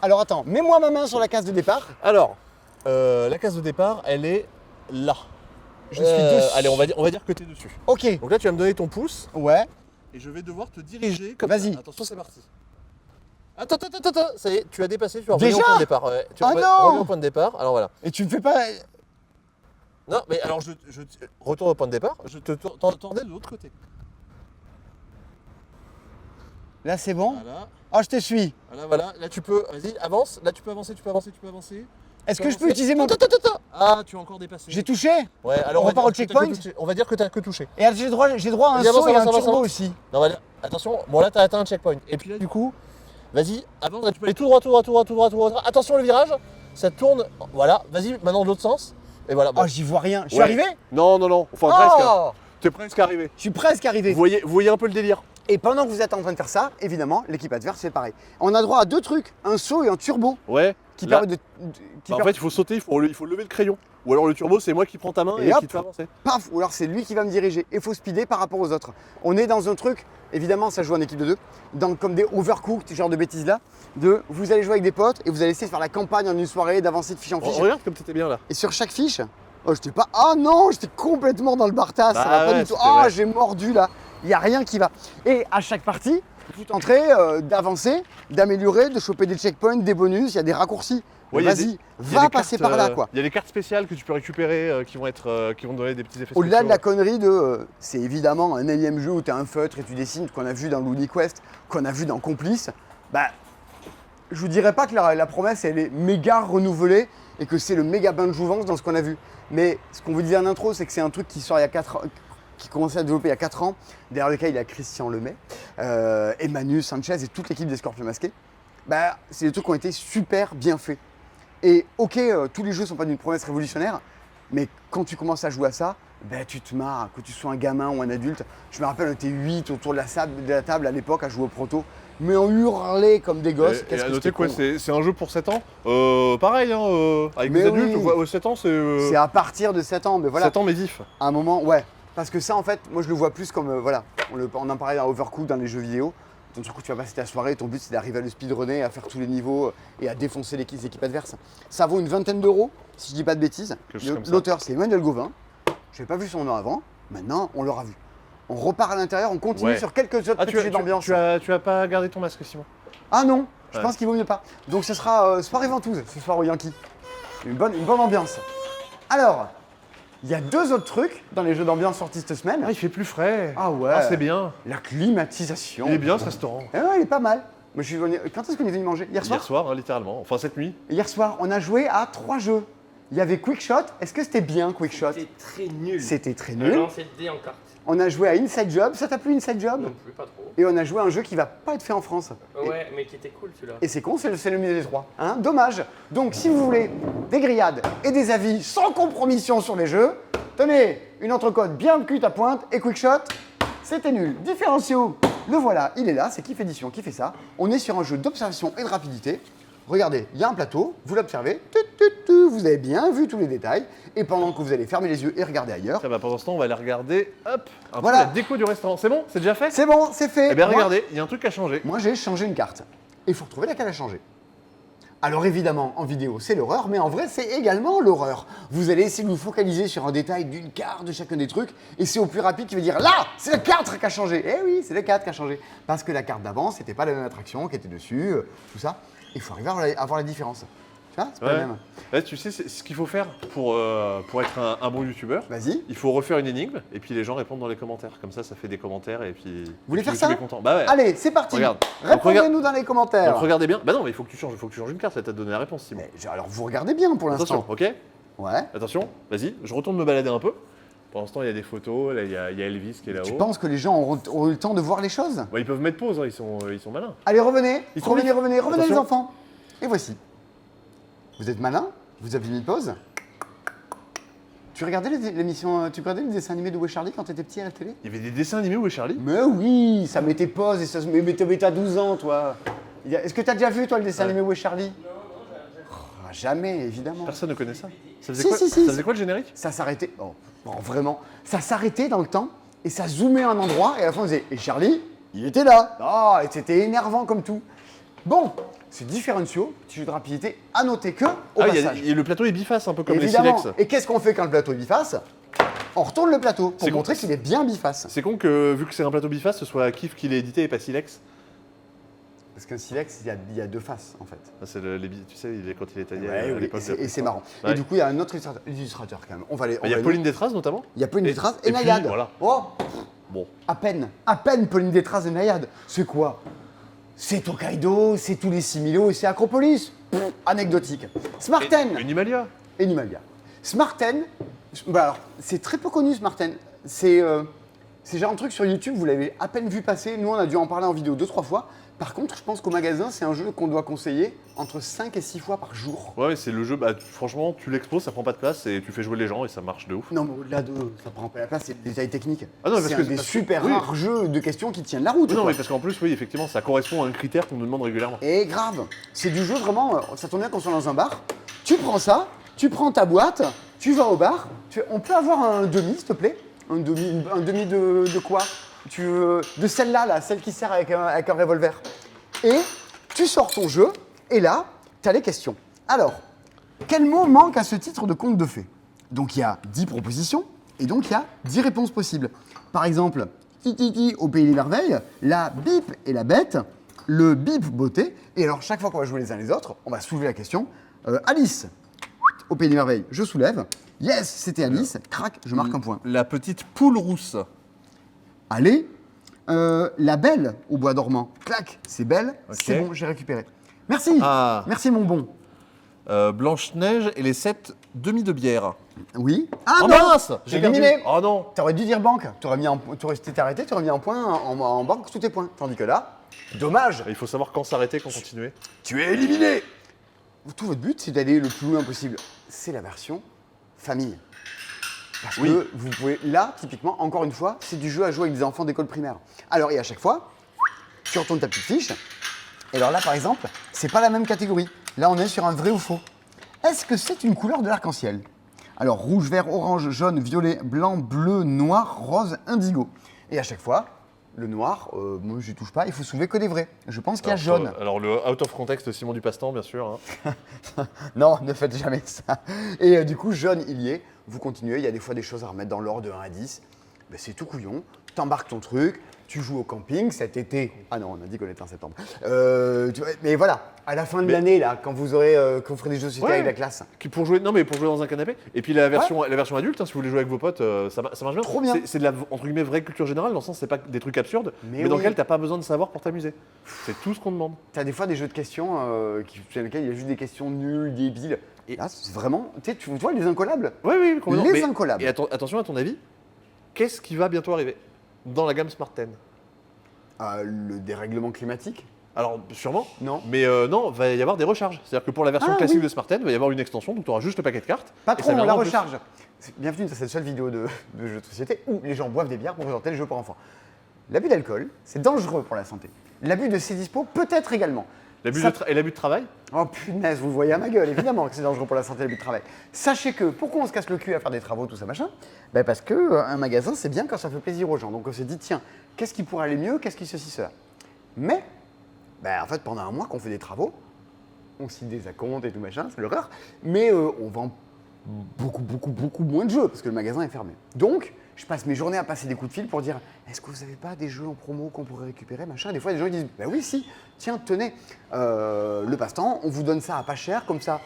alors attends, mets-moi ma main sur la case de départ. Alors, la case de départ, elle est là. Je suis dessus. Allez, on va dire que tu es dessus. Ok. Donc là, tu vas me donner ton pouce Ouais. et je vais devoir te diriger comme Vas-y. ça. Attention, c'est parti. Attends, ça y est, tu as dépassé, tu vas Déjà revenir au point de départ. Ouais, tu Ah reviens non au point de départ. Alors voilà. Et tu me fais pas. Non, mais alors je retourne au point de départ, je te tordais de l'autre côté. Là, c'est bon. Voilà, Oh, je te suis. voilà. Là, tu peux, vas-y, avance. Là, tu peux avancer, tu peux avancer. Est-ce Tu que je peux avancer. utiliser mon. Attends. Ah, tu as encore dépassé. J'ai touché. Ouais, alors On repart au va dire que t'as checkpoint que touché. On va dire que tu as que touché. Et j'ai droit à un Vas-y, saut et un avance, turbo avance. aussi. Non, voilà. Attention, bon là, tu as atteint un checkpoint. Et puis là, du coup, vas-y, avance. Là, tu peux aller tout droit. Attention, le virage, ça tourne. Voilà, vas-y, maintenant de l'autre sens. Et voilà. bon. Oh, j'y vois rien. Je suis Ouais. arrivé? Non. Enfin, presque. Oh, T'es presque arrivé. je suis presque arrivé. Vous voyez un peu le délire. Et pendant que vous êtes en train de faire ça, évidemment, l'équipe adverse fait pareil. On a droit à deux trucs, un saut et un turbo, Ouais. qui Là, permettent de... bah, en fait, il faut sauter, il faut lever le crayon. Ou alors le turbo, c'est moi qui prends ta main Et et hop. qui te fait avancer. Paf, ou alors c'est lui qui va me diriger. Il faut speeder par rapport aux autres. On est dans un truc, évidemment, ça joue en équipe de deux, comme des overcooked, ce genre de bêtises là, vous allez jouer avec des potes et vous allez essayer de faire la campagne en une soirée, d'avancer de fiche en fiche. Regarde comme t'étais bien là. Et sur chaque fiche, oh, j'étais pas. Ah non, j'étais complètement dans le bartas, ça Bah va pas ouais, du tout. c'était Ah, vrai. j'ai mordu là. Il n'y a rien qui va. Et à chaque partie, vous tentez d'avancer, d'améliorer, de choper des checkpoints, des bonus, il y a des raccourcis. Ouais, il y a Vas-y, il y a va des passer cartes, par là quoi. Il y a des cartes spéciales que tu peux récupérer qui vont donner des petits effets Au-delà de spéciaux. la connerie de. C'est évidemment un énième jeu où tu as un feutre et tu dessines, qu'on a vu dans Looney Quest, qu'on a vu dans Complice. Bah, je vous dirais pas que la promesse elle est méga renouvelée et que c'est le méga bain de jouvence dans ce qu'on a vu. Mais ce qu'on vous disait en intro, c'est que c'est un truc qui sort il y a 4 ans, qui commençait à développer il y a 4 ans, derrière lequel il y a Christian Lemay, Emmanuel Sanchez et toute l'équipe des Scorpions Masqués. Bah, c'est des trucs qui ont été super bien faits. Et ok, tous les jeux ne sont pas d'une promesse révolutionnaire, mais quand tu commences à jouer à ça, ben, tu te marres, que tu sois un gamin ou un adulte. Je me rappelle, on était 8 autour de la table à l'époque à jouer au proto, mais on hurlait comme des gosses. Et Qu'est-ce à que noter c'était quoi, con. c'est un jeu pour 7 ans. Pareil, hein, avec Mais des adultes, oui. 7 ans, C'est à partir de 7 ans, mais voilà. 7 ans mais vif. À un moment, ouais. Parce que ça, en fait, moi je le vois plus comme, voilà, on en parlait dans Overcooked, dans les jeux vidéo. Donc, du coup, tu vas passer ta soirée, ton but c'est d'arriver à le speedrunner, à faire tous les niveaux et à défoncer les équipes adverses. Ça vaut une vingtaine d'euros, si je dis pas de bêtises. Quelque chose comme ça. L'auteur c'est Emmanuel Gauvin. Je n'avais pas vu son nom avant, maintenant on l'aura vu. On repart à l'intérieur, on continue Ouais. sur quelques autres Ah, petits jeux d'ambiance. tu as pas gardé ton masque, Simon. Ah non, je Ouais. pense qu'il vaut mieux pas. Donc ce sera soirée ventouse ce soir au Yankee. Une bonne ambiance. Alors, il y a deux autres trucs dans les jeux d'ambiance sortis cette semaine. Ah, il fait plus frais. Ah ouais. Ah, c'est bien. La climatisation. Il est bien ce restaurant. Eh ouais, il est pas mal. Moi, je suis venu... Quand est-ce qu'on est venu manger? Hier soir. Hier soir, hein, littéralement. Enfin, cette nuit. Hier soir, on a joué à 3 jeux. Il y avait Quickshot. Est-ce que c'était bien Quickshot? C'était très nul. C'était très Le nul. lancer de dés en carte. On a joué à Inside Job. Ça t'a plu Inside Job? Non plus, pas trop. Et on a joué à un jeu qui va pas être fait en France. Ouais, mais qui était cool celui-là. Et c'est con, c'est le milieu des trois. Hein, dommage. Donc, si vous voulez des grillades et des avis sans compromission sur les jeux, tenez, une entrecôte bien cuite à pointe et Quickshot, c'était nul. Différentiaux, le voilà, il est là, c'est Kiff Edition qui fait ça. On est sur un jeu d'observation et de rapidité. Regardez, il y a un plateau, vous l'observez, vous avez bien vu tous les détails. Et pendant que vous allez fermer les yeux et regarder ailleurs, Ça va, pendant ce temps, on va aller regarder, hop, un Voilà. peu la déco du restaurant. C'est bon? C'est déjà fait? c'est bon, c'est fait. Eh bien, Moi- regardez, il y a un truc à changer. Moi, j'ai changé une carte. Et il faut retrouver laquelle a changé. Alors évidemment, en vidéo, c'est l'horreur, mais en vrai, c'est également l'horreur. Vous allez essayer de vous focaliser sur un détail d'une carte de chacun des trucs, et c'est au plus rapide qui va dire « Là, c'est la carte qui a changé !» Eh oui, c'est la carte qui a changé. Parce que la carte d'avant, c'était pas la même attraction qui était dessus, tout ça. Il faut arriver à voir la différence. Tu vois, c'est pas Ouais. la même. Là, tu sais, c'est ce qu'il faut faire pour être un bon youtubeur. Vas-y. Il faut refaire une énigme et puis les gens répondent dans les commentaires. Comme ça fait des commentaires et puis. Vous voulez et puis faire YouTube ça est content. Bah ouais. Allez, c'est parti. Regarde. Donc, Répondez-nous dans les commentaires. Donc regardez bien. Bah non, mais il faut que tu changes. Il faut que tu changes une carte. Ça t'a donné la réponse, Simon. Alors vous regardez bien pour Attention, l'instant. ok? Ouais. Attention, vas-y. Je retourne me balader un peu. Pour l'instant, il y a des photos. Là, il y a Elvis qui est là-haut. Tu penses que les gens auront eu le temps de voir les choses? Bah, ils peuvent mettre pause. Hein, ils sont malins. Allez, revenez. Ils sont Revenez les Attention. enfants. Et voici. Vous êtes malins? Vous avez mis pause? Tu regardais l'émission, tu regardais les dessins animés de Où est Charlie quand t'étais petit à la télé? Il y avait des dessins animés où est Charlie? Mais oui, ça mettait pause et ça se... Mais t'as 12 ans, toi. Est-ce que t'as déjà vu, toi, le dessin Ouais. animé Où est Charlie? Jamais, évidemment. Personne ne connaît ça. Ça faisait Si, quoi? si, si, Ça faisait quoi le générique? Ça s'arrêtait. Oh, bon, vraiment. Ça s'arrêtait dans le temps et ça zoomait à un endroit et à la fin on disait « Et Charlie, il était là !» Oh, et c'était énervant comme tout. Bon, c'est différentiaux, petit jeu de rapidité. À noter que, au Ah, passage, le plateau est biface, un peu comme évidemment. les Silex. Et qu'est-ce qu'on fait quand le plateau est biface? On retourne le plateau pour C'est con. montrer qu'il est bien biface. C'est con que, vu que c'est un plateau biface, ce soit Kif qui l'ait édité et pas Silex. Parce qu'un silex, il y a deux faces en fait. Ça, c'est tu sais, quand il est taillé Ouais, à oui, l'époque. et c'est marrant. Ouais. Et du coup, il y a un autre illustrateur quand même. On va aller. Il y a Pauline Détraz notamment. Il y a Pauline Détraz et et puis, Naïad. voilà. Oh, Bon. à peine Pauline Détraz et Naïad. C'est quoi? C'est Tokaido, c'est tous les Similo et c'est Acropolis. Anecdotique. Smarten. Unimalia. Et Nimalia. Smarten, bah alors, c'est très peu connu Smarten. C'est genre un truc sur YouTube, vous l'avez à peine vu passer. Nous, on a dû en parler en vidéo 2-3 fois. Par contre, je pense qu'au magasin, c'est un jeu qu'on doit conseiller entre 5 et 6 fois par jour. Ouais, c'est le jeu, franchement, tu l'exposes, ça prend pas de place et tu fais jouer les gens et ça marche de ouf. Non, mais au-delà de ça prend pas la place, c'est des détails techniques. Ah non, mais c'est parce que- des parce que- super oui. rares jeux de questions qui tiennent la route. Non, quoi. mais parce qu'en plus, oui, effectivement, ça correspond à un critère qu'on nous demande régulièrement. Et grave, c'est du jeu vraiment, ça tombe bien qu'on soit dans un bar. Tu prends ça, tu prends ta boîte, tu vas au bar. On peut avoir un demi, s'il te plaît? Un demi de quoi? De celle-là, là, celle qui sert avec un revolver. Et tu sors ton jeu, et là, tu as les questions. Alors, quel mot manque à ce titre de conte de fées? Donc il y a 10 propositions, et donc il y a 10 réponses possibles. Par exemple, Tititi au pays des merveilles, la bip et la bête, le bip beauté. Et alors, chaque fois qu'on va jouer les uns les autres, on va soulever la question. Alice, au pays des merveilles, je soulève. Yes, c'était Alice. Crac, je marque un point. La petite poule rousse. Allez, la belle au bois dormant. Clac, c'est belle. Ok. C'est bon, j'ai récupéré. Merci. Ah. Merci, mon bon. Blanche-Neige et les 7 demi de bière. Oui. Ah Oh non, mince, j'ai perdu. éliminé. Oh non. T'aurais dû dire banque. Tu t'étais arrêté, tu aurais mis un point en banque tous tes points. Tandis que là, dommage, Il faut savoir quand s'arrêter, quand continuer. tu es éliminé. Tout votre but, c'est d'aller le plus loin possible. C'est la version famille. Parce Oui. que vous pouvez, là, typiquement, encore une fois, c'est du jeu à jouer avec des enfants d'école primaire. Alors, et à chaque fois, tu retournes ta petite fiche. Et alors là, par exemple, c'est pas la même catégorie. Là, on est sur un vrai ou faux. Est-ce que c'est une couleur de l'arc-en-ciel? Alors, rouge, vert, orange, jaune, violet, blanc, bleu, noir, rose, indigo. Et à chaque fois, le noir, moi, je touche pas, il faut soulever que des vrais. Je pense qu'il y a jaune. Alors, le out of context Simon Dupastan, bien sûr. Hein. Non, ne faites jamais ça. Et du coup, jaune, il y est. Vous continuez, il y a des fois des choses à remettre dans l'ordre de 1 à 10. Ben, c'est tout couillon. T'embarques ton truc, tu joues au camping cet été. Ah non, on a dit qu'on était en septembre. Mais voilà, à la fin de Mais- l'année, là, quand vous ferez des jeux de société Ouais. avec la classe. Pour jouer dans un canapé. Et puis la version adulte, hein, si vous voulez jouer avec vos potes, ça marche bien. Trop bien. C'est de la entre guillemets vraie culture générale, dans le sens c'est pas des trucs absurdes, Mais mais dans oui. lequel t'as pas besoin de savoir pour t'amuser. C'est tout ce qu'on demande. T'as des fois des jeux de questions sur lesquels il y a juste des questions nulles, débiles. Et là, c'est vraiment. Tu vois, les incollables. Oui, oui, complètement. Les Mais- incollables. Et attention à ton avis, qu'est-ce qui va bientôt arriver dans la gamme Smart 10? Le dérèglement climatique. Alors sûrement. Non. Mais non, va y avoir des recharges. C'est-à-dire que pour la version Ah, classique oui. de Smart 10, il va y avoir une extension, donc tu auras juste le paquet de cartes. Pas et trop, ça on viendra la en plus. recharge. Bienvenue dans cette seule vidéo de jeux de société où les gens boivent des bières pour présenter les jeux pour enfants. L'abus d'alcool, c'est dangereux pour la santé. L'abus de ces dispos peut-être également. L'abus Ça- et l'abus de travail. Oh punaise, vous le voyez à ma gueule, évidemment que c'est dangereux pour la santé l'abus de travail. Sachez que, pourquoi on se casse le cul à faire des travaux, tout ça machin? Ben parce que un magasin, c'est bien quand ça fait plaisir aux gens. Donc on s'est dit, tiens, qu'est-ce qui pourrait aller mieux, qu'est-ce qui ceci, cela? Mais, ben, en fait, pendant un mois qu'on fait des travaux, on signe des acomptes et tout machin, c'est l'horreur, mais on vend beaucoup moins de jeux parce que le magasin est fermé. Donc, je passe mes journées à passer des coups de fil pour dire est-ce que vous n'avez pas des jeux en promo qu'on pourrait récupérer, machin. Et des fois, les gens ils disent bah oui, si, tiens, tenez, le passe-temps, on vous donne ça à pas cher, comme ça,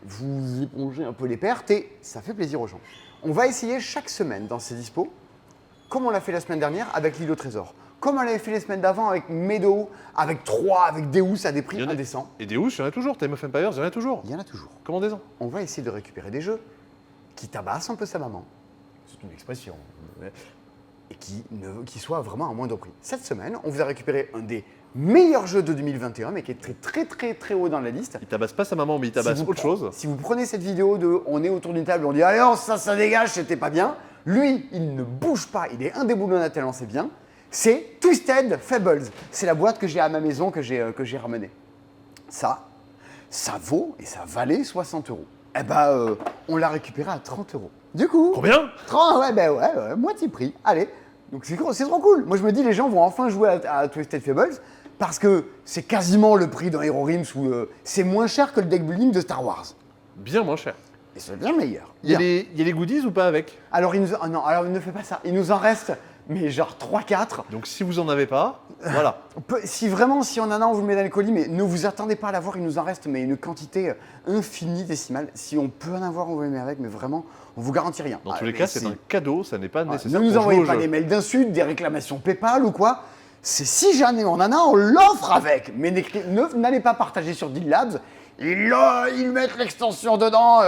vous épongez un peu les pertes et ça fait plaisir aux gens. On va essayer chaque semaine dans ces dispos, comme on l'a fait la semaine dernière avec l'île au trésor, comme on l'avait fait les semaines d'avant avec Meadow, avec 3, avec Deus à des prix Il y en a- indécents. Et des housses, il y en a toujours. Time of Empires, il y en a toujours. Il y en a toujours. Commandez-en. On va essayer de récupérer des jeux qui tabassent un peu sa maman, c'est une expression, et qui soient vraiment à moindre prix. Cette semaine, on vous a récupéré un des meilleurs jeux de 2021, mais qui est très haut dans la liste. Il tabasse pas sa maman, mais il tabasse Si vous autre chose. Si vous prenez cette vidéo de on est autour d'une table, on dit allez, oh, ça dégage, c'était pas bien. Lui, il ne bouge pas, il est indéboulonnable tellement c'est bien. C'est Twisted Fables. C'est la boîte que j'ai à ma maison, que j'ai ramenée. Ça vaut et ça valait 60 €. Eh ben, on l'a récupéré à 30 €. Du coup, Combien 30, ouais, moitié prix. Allez, donc c'est trop cool. Moi, je me dis, les gens vont enfin jouer à Twisted Fables parce que c'est quasiment le prix d'un Hero Rims où c'est moins cher que le deck building de Star Wars. Bien moins cher. Et c'est bien meilleur. Il y a Bien. les goodies ou pas avec? Alors, il ne fait pas ça. Il nous en reste, mais genre 3-4. Donc si vous en avez pas, voilà. Si on en a, on vous le met dans les colis, mais ne vous attendez pas à l'avoir, il nous en reste mais une quantité infinie décimale. Si on peut en avoir, on vous le met avec, mais vraiment, on vous garantit rien. Dans tous Ah, les mais cas, c'est un cadeau, ça n'est pas Ne nécessaire nous pour jouer envoyez au pas jeu. des mails d'insultes, des réclamations PayPal ou quoi. C'est si jamais on en a, on l'offre avec. Mais n'allez pas partager sur Deal Labs. Ils mettent l'extension dedans.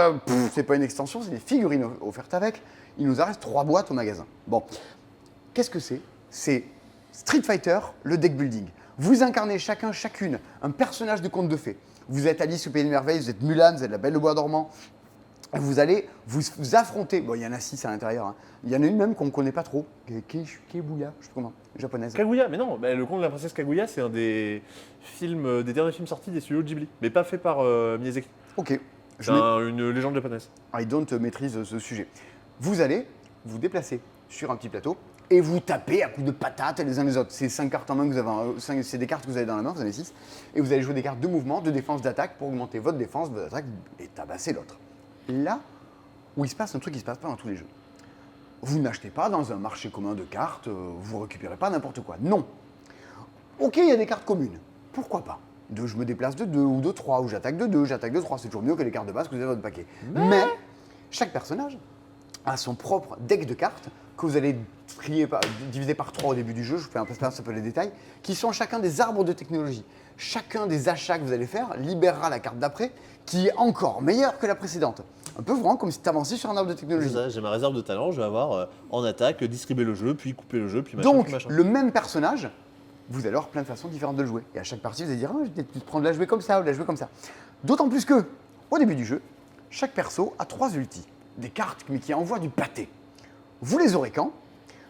C'est pas une extension, c'est des figurines offertes avec. Il nous en reste 3 boîtes au magasin. Bon, qu'est-ce que c'est? C'est Street Fighter, le deck building. Vous incarnez chacune, un personnage de conte de fées. Vous êtes Alice au Pays des Merveilles, vous êtes Mulan, vous êtes la Belle au Bois dormant. Vous allez vous affronter. Bon, il y en a 6 à l'intérieur. Hein. Il y en a une même qu'on ne connaît pas trop, qui est Bouya, je sais pas comment, japonaise. Kaguya, mais non, bah, le conte de la princesse Kaguya, c'est un des films, des derniers films sortis des studios Ghibli, mais pas fait par Miyazaki. Ok. C'est une légende japonaise. I don't maîtrise ce sujet. Vous allez vous déplacer sur un petit plateau et vous tapez à coups de patates les uns les autres. C'est 5 cartes en main que vous avez, c'est des cartes que vous avez dans la main, vous en avez 6. Et vous allez jouer des cartes de mouvement, de défense, d'attaque pour augmenter votre défense, votre attaque et tabasser l'autre. Là où il se passe un truc qui ne se passe pas dans tous les jeux. Vous n'achetez pas dans un marché commun de cartes, vous ne récupérez pas n'importe quoi. Non. Ok, il y a des cartes communes. Pourquoi pas je me déplace de 2 ou de 3, ou j'attaque de 2, j'attaque de 3. C'est toujours mieux que les cartes de base que vous avez dans votre paquet. Mais chaque personnage a son propre deck de cartes que vous allez diviser par 3 au début du jeu. Je vous fais un peu les détails, qui sont chacun des arbres de technologie. Chacun des achats que vous allez faire libérera la carte d'après qui est encore meilleure que la précédente. Un peu vraiment comme si tu avançais sur un arbre de technologie. C'est ça, j'ai ma réserve de talent, je vais avoir en attaque, distribuer le jeu, puis couper le jeu, puis machin. Donc, puis machin. le même personnage, vous allez avoir plein de façons différentes de le jouer. Et à chaque partie, vous allez dire, je vais peut-être prendre la jouer comme ça ou la jouer comme ça. D'autant plus que, au début du jeu, chaque perso a 3 ultis. Des cartes, mais qui envoient du pâté. Vous les aurez quand?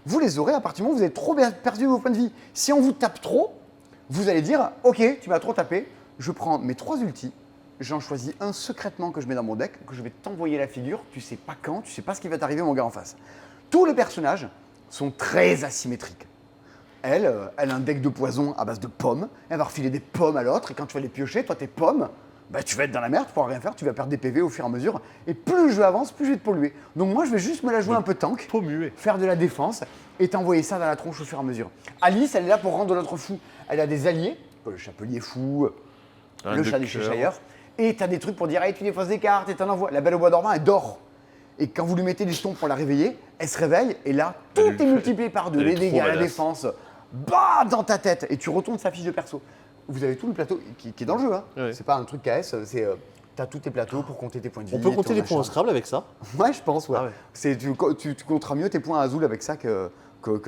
Vous les aurez à partir du moment où vous avez trop perdu vos points de vie. Si on vous tape trop, vous allez dire, ok, tu m'as trop tapé, je prends mes 3 ultis, j'en choisis un secrètement que je mets dans mon deck, que je vais t'envoyer la figure, tu sais pas quand, tu sais pas ce qui va t'arriver mon gars en face. Tous les personnages sont très asymétriques. Elle a un deck de poison à base de pommes, elle va refiler des pommes à l'autre, et quand tu vas les piocher, toi tes pommes, bah, tu vas être dans la merde, tu pourras rien faire, tu vas perdre des PV au fur et à mesure, et plus le jeu avance, plus je vais te polluer. Donc moi je vais juste me la jouer un peu tank, Polluer. faire de la défense, et t'envoyer ça dans la tronche au fur et à mesure. Alice, elle est là pour rendre l'autre fou. Elle a des alliés, le chapelier fou, le chat des Cheshire, et t'as des trucs pour dire, hey, tu défausses des cartes, et t'en envoies. La Belle au Bois dormant, elle dort. Et quand vous lui mettez des jetons pour la réveiller, elle se réveille, et là, tout est multiplié par 2, elle est les trop dégâts, la badass. défense, bah dans ta tête, et tu retournes sa fiche de perso. Vous avez tout le plateau qui est dans le jeu, hein. Ouais. C'est pas un truc KS, c'est t'as tous tes plateaux pour compter tes points de vie. On peut compter ton les points au machin. Scrabble avec ça. Ouais, je pense, ouais. Ah ouais. Tu compteras mieux tes points à Azul avec ça que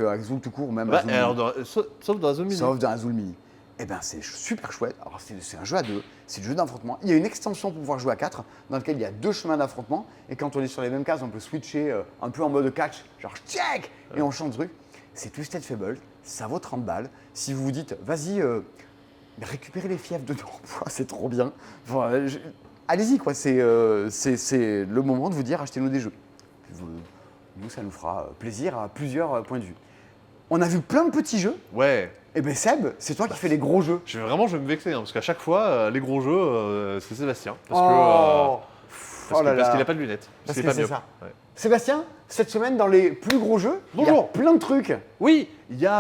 Azul tout court, même Bah, Azul alors, Mini. sauf dans la zone mini. Sauf dans Azul Mini. Eh ben c'est super chouette. Alors c'est un jeu à 2, c'est le jeu d'affrontement. Il y a une extension pour pouvoir jouer à 4, dans lequel il y a 2 chemins d'affrontement. Et quand on est sur les mêmes cases, on peut switcher un peu en mode catch, genre check, et on change de truc. C'est Twisted Fable, ça vaut 30 balles. Si vous vous dites, vas-y, récupérez les fiefs de Norpois, c'est trop bien. Enfin, allez-y, quoi. C'est le moment de vous dire, achetez-nous des jeux. Nous, ça nous fera plaisir à plusieurs points de vue. On a vu plein de petits jeux. Ouais. Et ben Seb, c'est toi qui fais les gros jeux. Je vais me vexer, hein, parce qu'à chaque fois, les gros jeux, c'est Sébastien. Parce Oh là là. qu'il n'a pas de lunettes. Parce qu'il que est pas c'est myope. ça. Ouais. Sébastien, cette semaine, dans les plus gros jeux, il y a Bonjour. plein de trucs. Oui, il y a.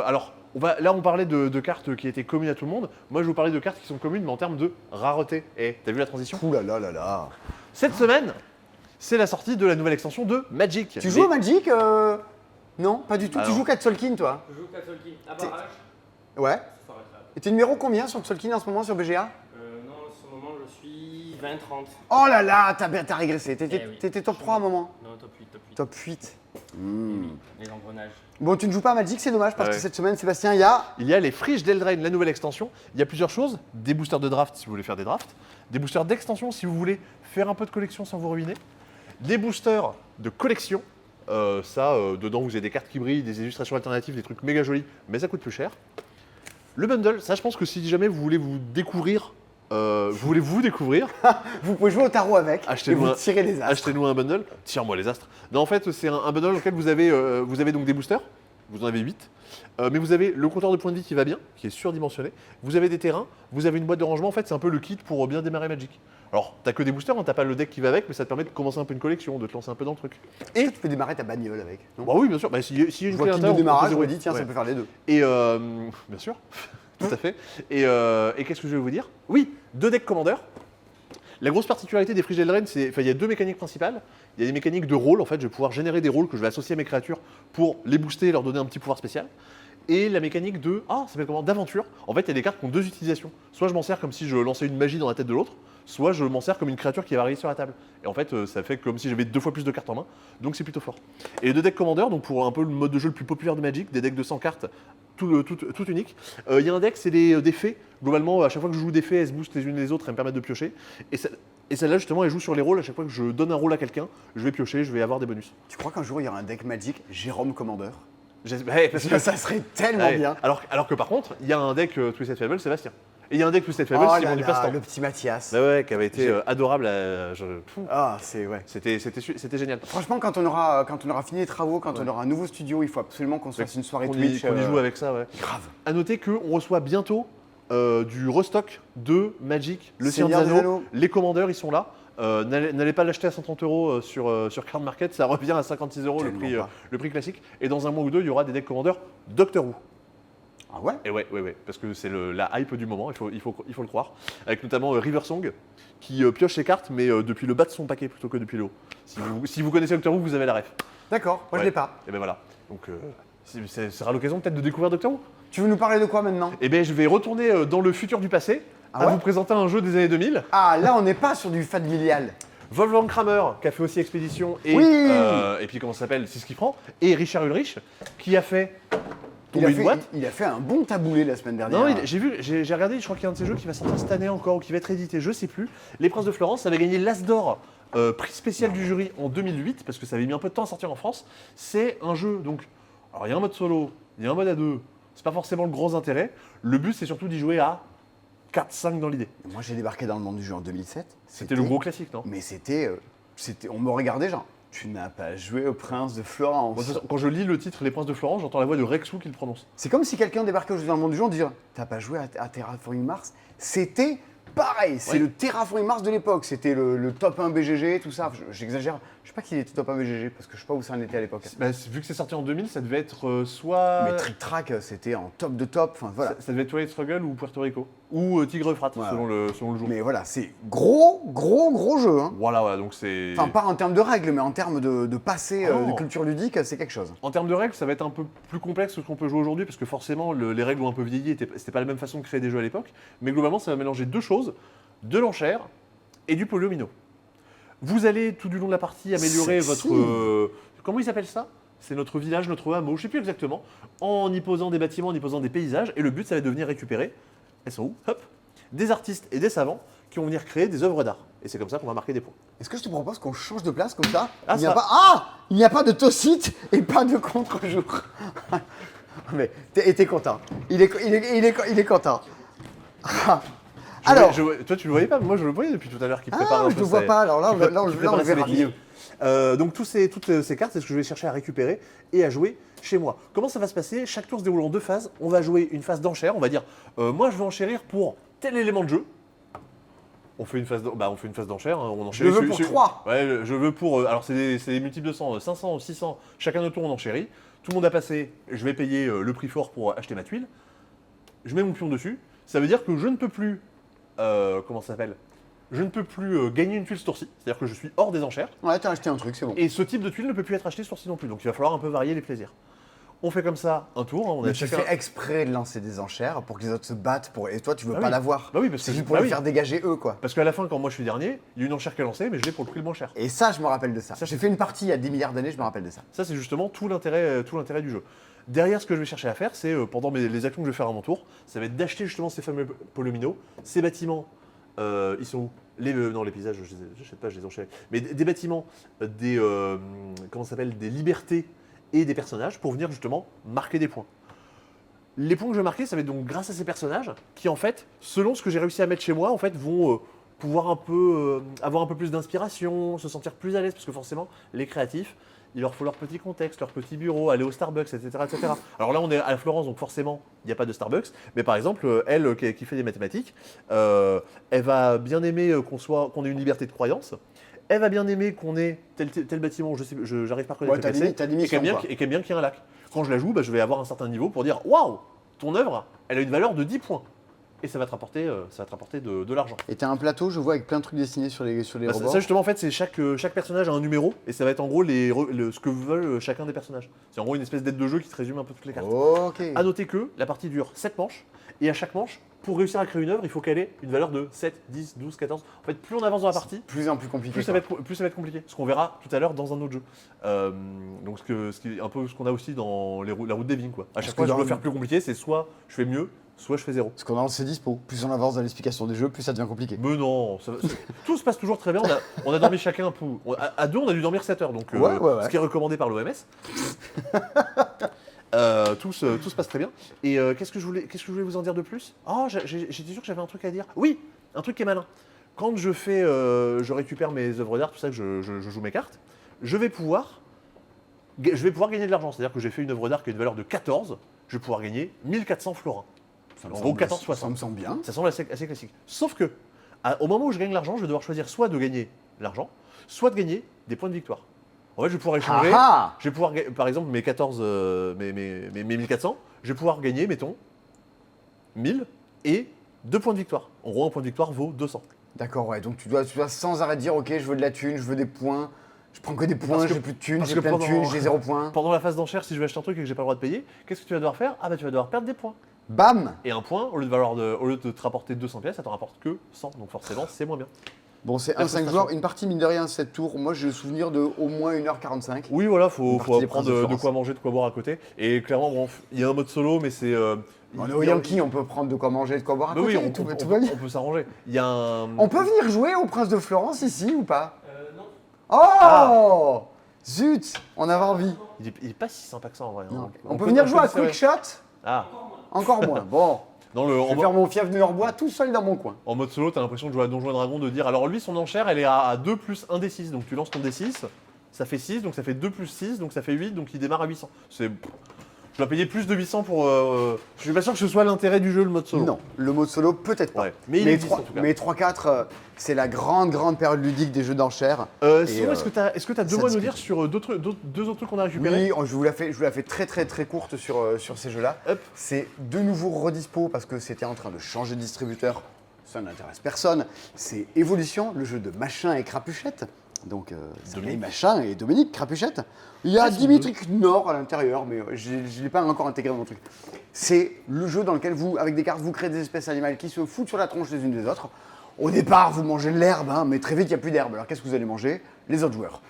Alors, là, on parlait de cartes qui étaient communes à tout le monde. Moi, je vais vous parler de cartes qui sont communes, mais en termes de rareté. Et t'as vu la transition? Ouh là là là là. Cette semaine, c'est la sortie de la nouvelle extension de Magic. Tu joues au Magic Non, pas du tout. Alors. Tu joues qu'à Tzolk'in, toi? Je joue qu'à Tolkien. À barrage, Ouais. ça s'arrête là. Et t'es numéro combien sur Tzolk'in en ce moment sur BGA? Non, en ce moment, je suis 20-30. Oh là là, t'as régressé. T'étais oui. t'étais top 3 à un moment. Non, top 8, top 8. Top 8. Les engrenages. Bon, tu ne joues pas à Magic, c'est dommage parce Ouais. que cette semaine, Sébastien, il y a. Il y a les Friches d'Eldraine, la nouvelle extension. Il y a plusieurs choses. Des boosters de draft si vous voulez faire des drafts. Des boosters d'extension si vous voulez faire un peu de collection sans vous ruiner. Des boosters de collection. Dedans, vous avez des cartes qui brillent, des illustrations alternatives, des trucs méga jolis, mais ça coûte plus cher. Le bundle, ça, je pense que si jamais vous voulez vous découvrir, Vous pouvez jouer au tarot avec et Achetez-nous vous un- tirez les astres. achetez-nous un bundle. Tire-moi les astres. Non, en fait, c'est un bundle dans lequel vous avez donc des boosters. Vous en avez 8. Mais vous avez le compteur de points de vie qui va bien, qui est surdimensionné. Vous avez des terrains. Vous avez une boîte de rangement. En fait, c'est un peu le kit pour bien démarrer Magic. Alors, t'as que des boosters, hein, t'as pas le deck qui va avec, mais ça te permet de commencer un peu une collection, de te lancer un peu dans le truc. Est-ce que tu peux démarrer ta bagnole avec non Bah oui, bien sûr. Bah, s'il y a Je une vois clé qu'il intérieure, de démarrage, on on peut me dit tiens, ouais. ça peut faire les deux. Et bien sûr, tout à fait. Et qu'est-ce que je vais vous dire? Oui, 2 decks commandeurs. La grosse particularité des Friches d'Eldraine, il y a 2 mécaniques principales. Il y a des mécaniques de rôle, en fait, je vais pouvoir générer des rôles que je vais associer à mes créatures pour les booster et leur donner un petit pouvoir spécial. Et la mécanique d'aventure. En fait, il y a des cartes qui ont 2 utilisations. Soit je m'en sers comme si je lançais une magie dans la tête de l'autre, soit je m'en sers comme une créature qui va arriver sur la table. Et en fait, ça fait comme si j'avais 2 fois plus de cartes en main, donc c'est plutôt fort. Et les 2 decks commandeurs, donc pour un peu le mode de jeu le plus populaire de Magic, des decks de 100 cartes tout unique. Il y a un deck, c'est des fées. Globalement, à chaque fois que je joue des fées, elles se boostent les unes les autres, elles me permettent de piocher. Et celle-là, justement, elle joue sur les rôles. À chaque fois que je donne un rôle à quelqu'un, je vais piocher, je vais avoir des bonus. Tu crois qu'un jour il y aura un deck Magic Jérôme Commandeur? Ouais, Parce que ça serait tellement ouais. bien. Alors que par contre, il y a un deck Twisted Fable, Sébastien. Et il y a un deck Twisted Fable, Oh Simon là du là, Passe-Temps. le petit Mathias. Bah ouais, qui avait été adorable. Ah, c'est ouais. C'était génial. Franchement, quand on aura fini les travaux, quand on aura un nouveau studio, il faut absolument qu'on se fasse une soirée Qu'on Twitch. y joue avec ça, ouais. Grave. À noter qu'on reçoit bientôt du restock de Magic, le Seigneur des Seigneur des Anneaux. Anneaux. Les commandeurs, ils sont là. N'allez pas l'acheter à 130 € sur Card Market, ça revient à 56 € Tellement pas. le prix classique. Et dans un mois ou deux, il y aura des decks commandeurs Doctor Who. Ah ouais? Et ouais, parce que c'est la hype du moment, il faut le croire. Avec notamment Riversong, qui pioche ses cartes, mais depuis le bas de son paquet plutôt que depuis le haut. Si vous connaissez Doctor Who, vous avez la ref. D'accord, moi je Ouais. l'ai pas. Et ben voilà. Donc ça sera l'occasion peut-être de découvrir Doctor Who. Tu veux nous parler de quoi maintenant? Et ben je vais retourner dans le futur du passé, Ah à ouais vous présenter un jeu des années 2000. Ah là, on n'est pas sur du familial. Wolfgang Kramer, qui a fait aussi Expédition, et, Oui. et puis comment ça s'appelle, c'est ce qu'il prend, et Richard Ulrich, qui a fait Il tomber a, une fait, boîte. il a fait un bon taboulé la semaine dernière. Non, j'ai regardé, je crois qu'il y a un de ces jeux qui va sortir cette année encore, ou qui va être édité, je sais plus. Les Princes de Florence avait gagné l'As d'Or, prix spécial du jury en 2008, parce que ça avait mis un peu de temps à sortir en France. C'est un jeu, donc, alors il y a un mode solo, il y a un mode à deux, c'est pas forcément le gros intérêt. Le but, c'est surtout d'y jouer à 4-5 dans l'idée. Moi j'ai débarqué dans le monde du jeu en 2007. C'était le gros classique, non? Mais on me regardait genre, tu n'as pas joué au Prince de Moi, Florence. de toute façon, quand je lis le titre Les Princes de Florence, j'entends la voix de Rexou qui le prononce. C'est comme si quelqu'un débarquait aujourd'hui dans le monde du jeu en disant, t'as pas joué à Terraforming Mars? C'était pareil, c'est Ouais. le Terraforming Mars de l'époque, c'était le top 1 BGG, tout ça. J'exagère, je sais pas qu'il était top 1 BGG parce que je sais pas où ça en était à l'époque. Bah, vu que c'est sorti en 2000, ça devait être soit. Mais Trick Track, c'était en top de top, enfin voilà. Ça devait être Twilight Struggle ou Puerto Rico. Ou Tigre Euphrate, Ouais, selon le jour. Mais voilà, c'est gros jeu. Hein. Voilà, ouais, donc c'est. Enfin, pas en termes de règles, mais en termes de passé, Ah non. de culture ludique, c'est quelque chose. En termes de règles, ça va être un peu plus complexe que ce qu'on peut jouer aujourd'hui, parce que forcément, les règles ont un peu vieilli, c'était pas la même façon de créer des jeux à l'époque. Mais globalement, ça va mélanger deux choses, de l'enchère et du polyomino. Vous allez, tout du long de la partie, améliorer Sexy. votre... comment il s'appelle ça? C'est notre village, notre hameau, je sais plus exactement, en y posant des bâtiments, en y posant des paysages, et le but, ça va être de venir récupérer, elles sont où? Hop, des artistes et des savants qui vont venir créer des œuvres d'art. Et c'est comme ça qu'on va marquer des points. Est-ce que je te propose qu'on change de place comme ça? Ah, Il n'y a ça- pas... Ah, il n'y a pas de Tossite et pas de contre-jour. Mais t'es content. Il est content. Ah. Alors, Toi, tu le voyais pas, moi je le voyais depuis tout à l'heure qu'il prépare un je peu ne vois ses- pas. Alors là, qu'il là, on qu'il prépare le ses verra bêtises. mieux. Donc toutes ces cartes, c'est ce que je vais chercher à récupérer et à jouer chez moi. Comment ça va se passer? Chaque tour se déroule en deux phases. On va jouer une phase d'enchère. On va dire, moi je vais enchérir pour tel élément de jeu. On fait une phase d'enchère. Hein, on enchérit veux pour 3. Ouais, je veux pour. Alors c'est des multiples de 100, 500, 600. Chacun notre tour on enchérit. Tout le monde a passé. Je vais payer le prix fort pour acheter ma tuile. Je mets mon pion dessus. Ça veut dire que je ne peux plus. Comment ça s'appelle? Je ne peux plus gagner une tuile ce tour-ci. C'est-à-dire que je suis hors des enchères. Ouais, t'as acheté un truc, c'est bon. Et ce type de tuile ne peut plus être acheté ce tour-ci non plus. Donc il va falloir un peu varier les plaisirs. On fait comme ça un tour. Hein, on a Mais tu chacun. fais exprès de lancer des enchères pour que les autres se battent pour... et toi tu veux Bah pas oui. l'avoir. Bah oui, parce C'est que juste pour bah les oui. faire dégager eux quoi. Parce qu'à la fin, quand moi je suis dernier, il y a une enchère qui est lancée, mais je l'ai pour le prix le moins cher. Et ça, je me rappelle de ça. Ça, J'ai fait une partie il y a des milliards d'années, je me rappelle de ça. Ça, c'est justement tout l'intérêt du jeu. Derrière, ce que je vais chercher à faire, c'est pendant les actions que je vais faire à mon tour, ça va être d'acheter justement ces fameux polyomino, ces bâtiments. Ils sont où? Non, les paysages, je sais pas, je les enchaîne. Mais des bâtiments, comment ça s'appelle, des libertés et des personnages pour venir justement marquer des points. Les points que je vais marquer, ça va être donc grâce à ces personnages qui, en fait, selon ce que j'ai réussi à mettre chez moi, en fait, vont pouvoir un peu avoir un peu plus d'inspiration, se sentir plus à l'aise, parce que forcément, les créatifs, il leur faut leur petit contexte, leur petit bureau, aller au Starbucks, etc., etc. Alors là, on est à Florence, donc forcément, il n'y a pas de Starbucks. Mais par exemple, elle, qui fait des mathématiques, elle va bien aimer qu'on ait une liberté de croyance. Elle va bien aimer qu'on ait tel bâtiment, j'arrive pas à reconnaître Ouais, lequel c'est, t'as des et missions, qu'elle quoi. aime bien qu'il y ait un lac. Quand je la joue, bah, je vais avoir un certain niveau pour dire « Waouh, ton œuvre, elle a une valeur de 10 points ». et ça va te rapporter, de l'argent. Et t'as un plateau, je vois, avec plein de trucs dessinés sur les Bah, rebords. ça justement en fait c'est chaque personnage a un numéro et ça va être en gros ce que veulent chacun des personnages. C'est en gros une espèce d'aide de jeu qui te résume un peu toutes les cartes. Ok. A noter que la partie dure 7 manches et à chaque manche, pour réussir à créer une œuvre, il faut qu'elle ait une valeur de 7, 10, 12, 14. En fait, plus on avance dans la partie, Plus en plus compliqué. plus ça va être compliqué. Ce qu'on verra tout à l'heure dans un autre jeu. Donc ce qui est un peu ce qu'on a aussi dans la route des vignes quoi. À chaque que fois je dans veux le- faire plus compliqué, c'est soit je fais mieux, soit je fais zéro. Parce qu'on a lancé dispo. Plus on avance dans l'explication des jeux, plus ça devient compliqué. Mais non, tout se passe toujours très bien. On a dormi chacun un peu. À deux, on a dû dormir 7 heures, donc Ouais. ce qui est recommandé par l'OMS. Tout se passe très bien. Et qu'est-ce que je voulais vous en dire de plus? Oh, j'étais sûr que j'avais un truc à dire. Oui, un truc qui est malin. Quand je récupère mes œuvres d'art, tout ça, que je joue mes cartes, je vais pouvoir gagner de l'argent. C'est-à-dire que j'ai fait une œuvre d'art qui a une valeur de 14, je vais pouvoir gagner 1400 florins. Ça me En semble- gros, 14,60. Ça me semble bien. Ça semble assez classique. Sauf que, au moment où je gagne l'argent, je vais devoir choisir soit de gagner l'argent, soit de gagner des points de victoire. En fait, je vais pouvoir échanger. Ah Je vais pouvoir, par exemple, mes 14, mes 1400, je vais pouvoir gagner, mettons, 1000 et 2 points de victoire. En gros, un point de victoire vaut 200. D'accord, ouais. Donc tu dois sans arrêt dire, ok, je veux de la thune, je veux des points. Je prends que des points, Parce que- j'ai plus de thunes, parce j'ai que plein de thunes, pendant- j'ai 0 points. Pendant la phase d'enchère, si je veux acheter un truc et que j'ai pas le droit de payer, qu'est-ce que tu vas devoir faire? Ah bah tu vas devoir perdre des points. Bam. Et un point, au lieu de te rapporter 200 pièces, ça t'en rapporte que 100. Donc forcément, c'est moins bien. Bon, c'est La 1-5 prestation. joueurs, une partie mine de rien, 7 tours. Moi, j'ai le souvenir de au moins 1h45. Oui, voilà, Une faut partie des apprendre Princes de de Florence. quoi manger, de quoi boire à côté. Et clairement, bon, il y a un mode solo, mais c'est. On est au Yankee, on peut prendre de quoi manger, de quoi boire à Bah côté, oui, tout va bien. on peut s'arranger. Il y a un. On peut venir jouer au Prince de Florence ici ou pas? Non. Oh Zut, on avait envie. Il est pas si sympa que ça en vrai. Non. hein. On peut venir jouer à essayer. Quick Shot. Ah, Encore moins. Bon, dans je vais faire mon fief de Norbois tout seul dans mon coin. en mode solo, t'as l'impression de jouer à Donjons et Dragons, de dire alors lui, son enchère, elle est à 2 plus 1 D6. Donc tu lances ton D6, ça fait 6, donc ça fait 2 plus 6, donc ça fait 8, donc il démarre à 800. Je dois payer plus de 800 pour. Je suis pas sûr que ce soit l'intérêt du jeu, le mode solo. Non, le mode solo, peut-être pas. Ouais, mais il existe, en tout cas. Mais 3-4, c'est la grande période ludique des jeux d'enchères. Sinon, est-ce que tu as deux ça mots à nous discute. dire sur deux autres trucs qu'on a récupérés? Oui, je vous la fais très courte sur ces jeux-là. Hop. C'est de nouveau redispo parce que c'était en train de changer de distributeur. Ça n'intéresse personne. C'est Evolution, le jeu de Machin et Crapuchette. Donc, Dominique. Machin et Dominique Crapuchette. Il y a Ah, c'est Dimitri Knorr à l'intérieur, mais je ne l'ai pas encore intégré dans mon truc. C'est le jeu dans lequel vous, avec des cartes, vous créez des espèces animales qui se foutent sur la tronche les unes des autres. Au départ, vous mangez de l'herbe, hein, mais très vite, il n'y a plus d'herbe. Alors, qu'est-ce que vous allez manger? Les autres joueurs.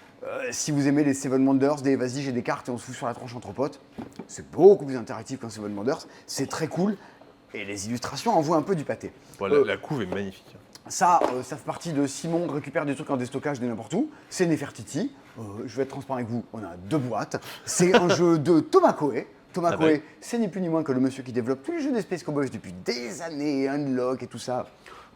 Si vous aimez les Seven Wonders, des vas-y, j'ai des cartes et on se fout sur la tronche entre potes, c'est beaucoup plus interactif qu'un Seven Wonders. C'est très cool. Et les illustrations envoient un peu du pâté. Voilà, la couve est magnifique. Ça fait partie de Simon récupère des trucs en déstockage de n'importe où. C'est Nefertiti. Je vais être transparent avec vous, on a 2 boîtes. C'est un jeu de Thomas Koé. Thomas Ah Koé, ouais. c'est ni plus ni moins que le monsieur qui développe tous les jeux des Space Cowboys depuis des années, Unlock et tout ça.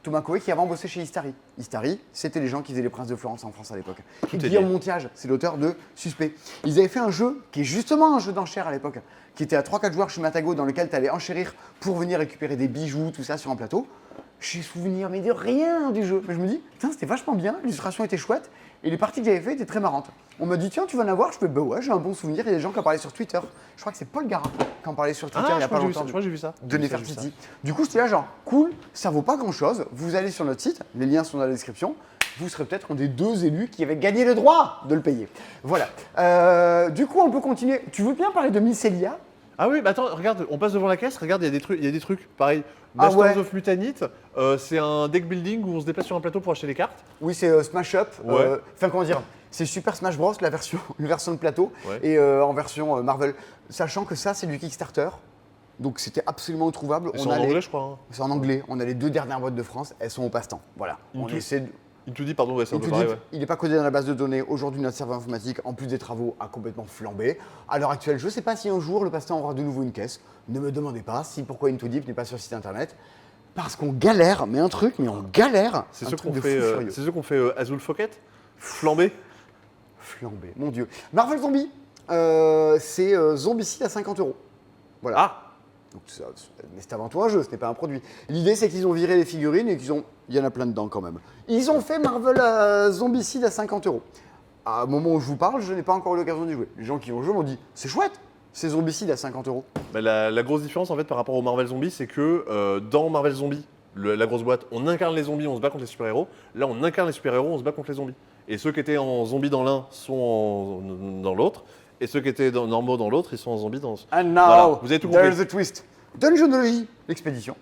Thomas Koé qui avant bossé chez Istari. Istari, c'était les gens qui faisaient les Princes de Florence en France à l'époque. Et est Guillaume lié. Montiage, c'est l'auteur de Suspect. Ils avaient fait un jeu qui est justement un jeu d'enchères à l'époque, qui était à 3-4 joueurs chez Matago, dans lequel tu allais enchérir pour venir récupérer des bijoux, tout ça sur un plateau. J'ai souvenir, mais de rien du jeu. Mais je me dis, putain, c'était vachement bien, l'illustration était chouette, et les parties que j'avais faites étaient très marrantes. On m'a dit, tiens, tu vas en avoir? Je fais, bah ouais, j'ai un bon souvenir. Il y a des gens qui en parlaient sur Twitter. Je crois que c'est Paul Gara qui en parlait sur Twitter il y a pas longtemps. Je crois que j'ai vu ça. De Nefertiti. Du coup, j'étais là, genre, cool, ça vaut pas grand chose. Vous allez sur notre site, les liens sont dans la description. Vous serez peut-être un des 2 élus qui avaient gagné le droit de le payer. Voilà. Du coup, on peut continuer. Tu veux bien parler de Mycelia? Ah oui, bah attends, regarde, on passe devant la caisse, regarde, il y a des trucs, pareil. Ah Masters ouais. of Mutanite, c'est un deck building où on se déplace sur un plateau pour acheter les cartes. Oui, c'est Smash Up. Ouais. Enfin, comment dire? C'est Super Smash Bros, la version, une version de plateau, Ouais. et en version Marvel. Sachant que ça, c'est du Kickstarter. Donc, c'était absolument introuvable. C'est en anglais, je crois. Hein. C'est en anglais. On a les 2 dernières boîtes de France. Elles sont au passe-temps. Voilà. On Into- essaie de... Il te dit, pardon, ouais, c'est un Il peu te pareil, dit ouais. il n'est pas codé dans la base de données. Aujourd'hui, notre serveur informatique, en plus des travaux, a complètement flambé. À l'heure actuelle, je ne sais pas si un jour le passe-temps aura de nouveau une caisse. Ne me demandez pas si pourquoi Intodeep n'est pas sur le site internet. Parce qu'on galère, mais on galère. C'est un ceux truc qu'on de fait, fou furieux. c'est ceux qu'on fait Azul Focket, flambé. Flambé, mon Dieu. Marvel Zombie, c'est Zombicide à 50 €. Voilà. Ah, Donc, mais c'est avant tout un jeu, ce n'est pas un produit. L'idée, c'est qu'ils ont viré les figurines et qu'ils ont. Il y en a plein dedans quand même. Ils ont fait Marvel Zombicide à 50 €. À un moment où je vous parle, je n'ai pas encore eu l'occasion d'y jouer. Les gens qui ont joué m'ont dit, c'est chouette, C'est zombicide à 50 €. Bah, la grosse différence en fait par rapport au Marvel Zombie, c'est que dans Marvel Zombie, la grosse boîte, on incarne les zombies, on se bat contre les super-héros. Là, on incarne les super-héros, on se bat contre les zombies. Et ceux qui étaient en zombie dans l'un sont dans l'autre. Et ceux qui étaient normaux dans l'autre, ils sont en zombie dans... And now, Voilà, vous avez tout compris. there's a twist. Dungeonologie, l'expédition.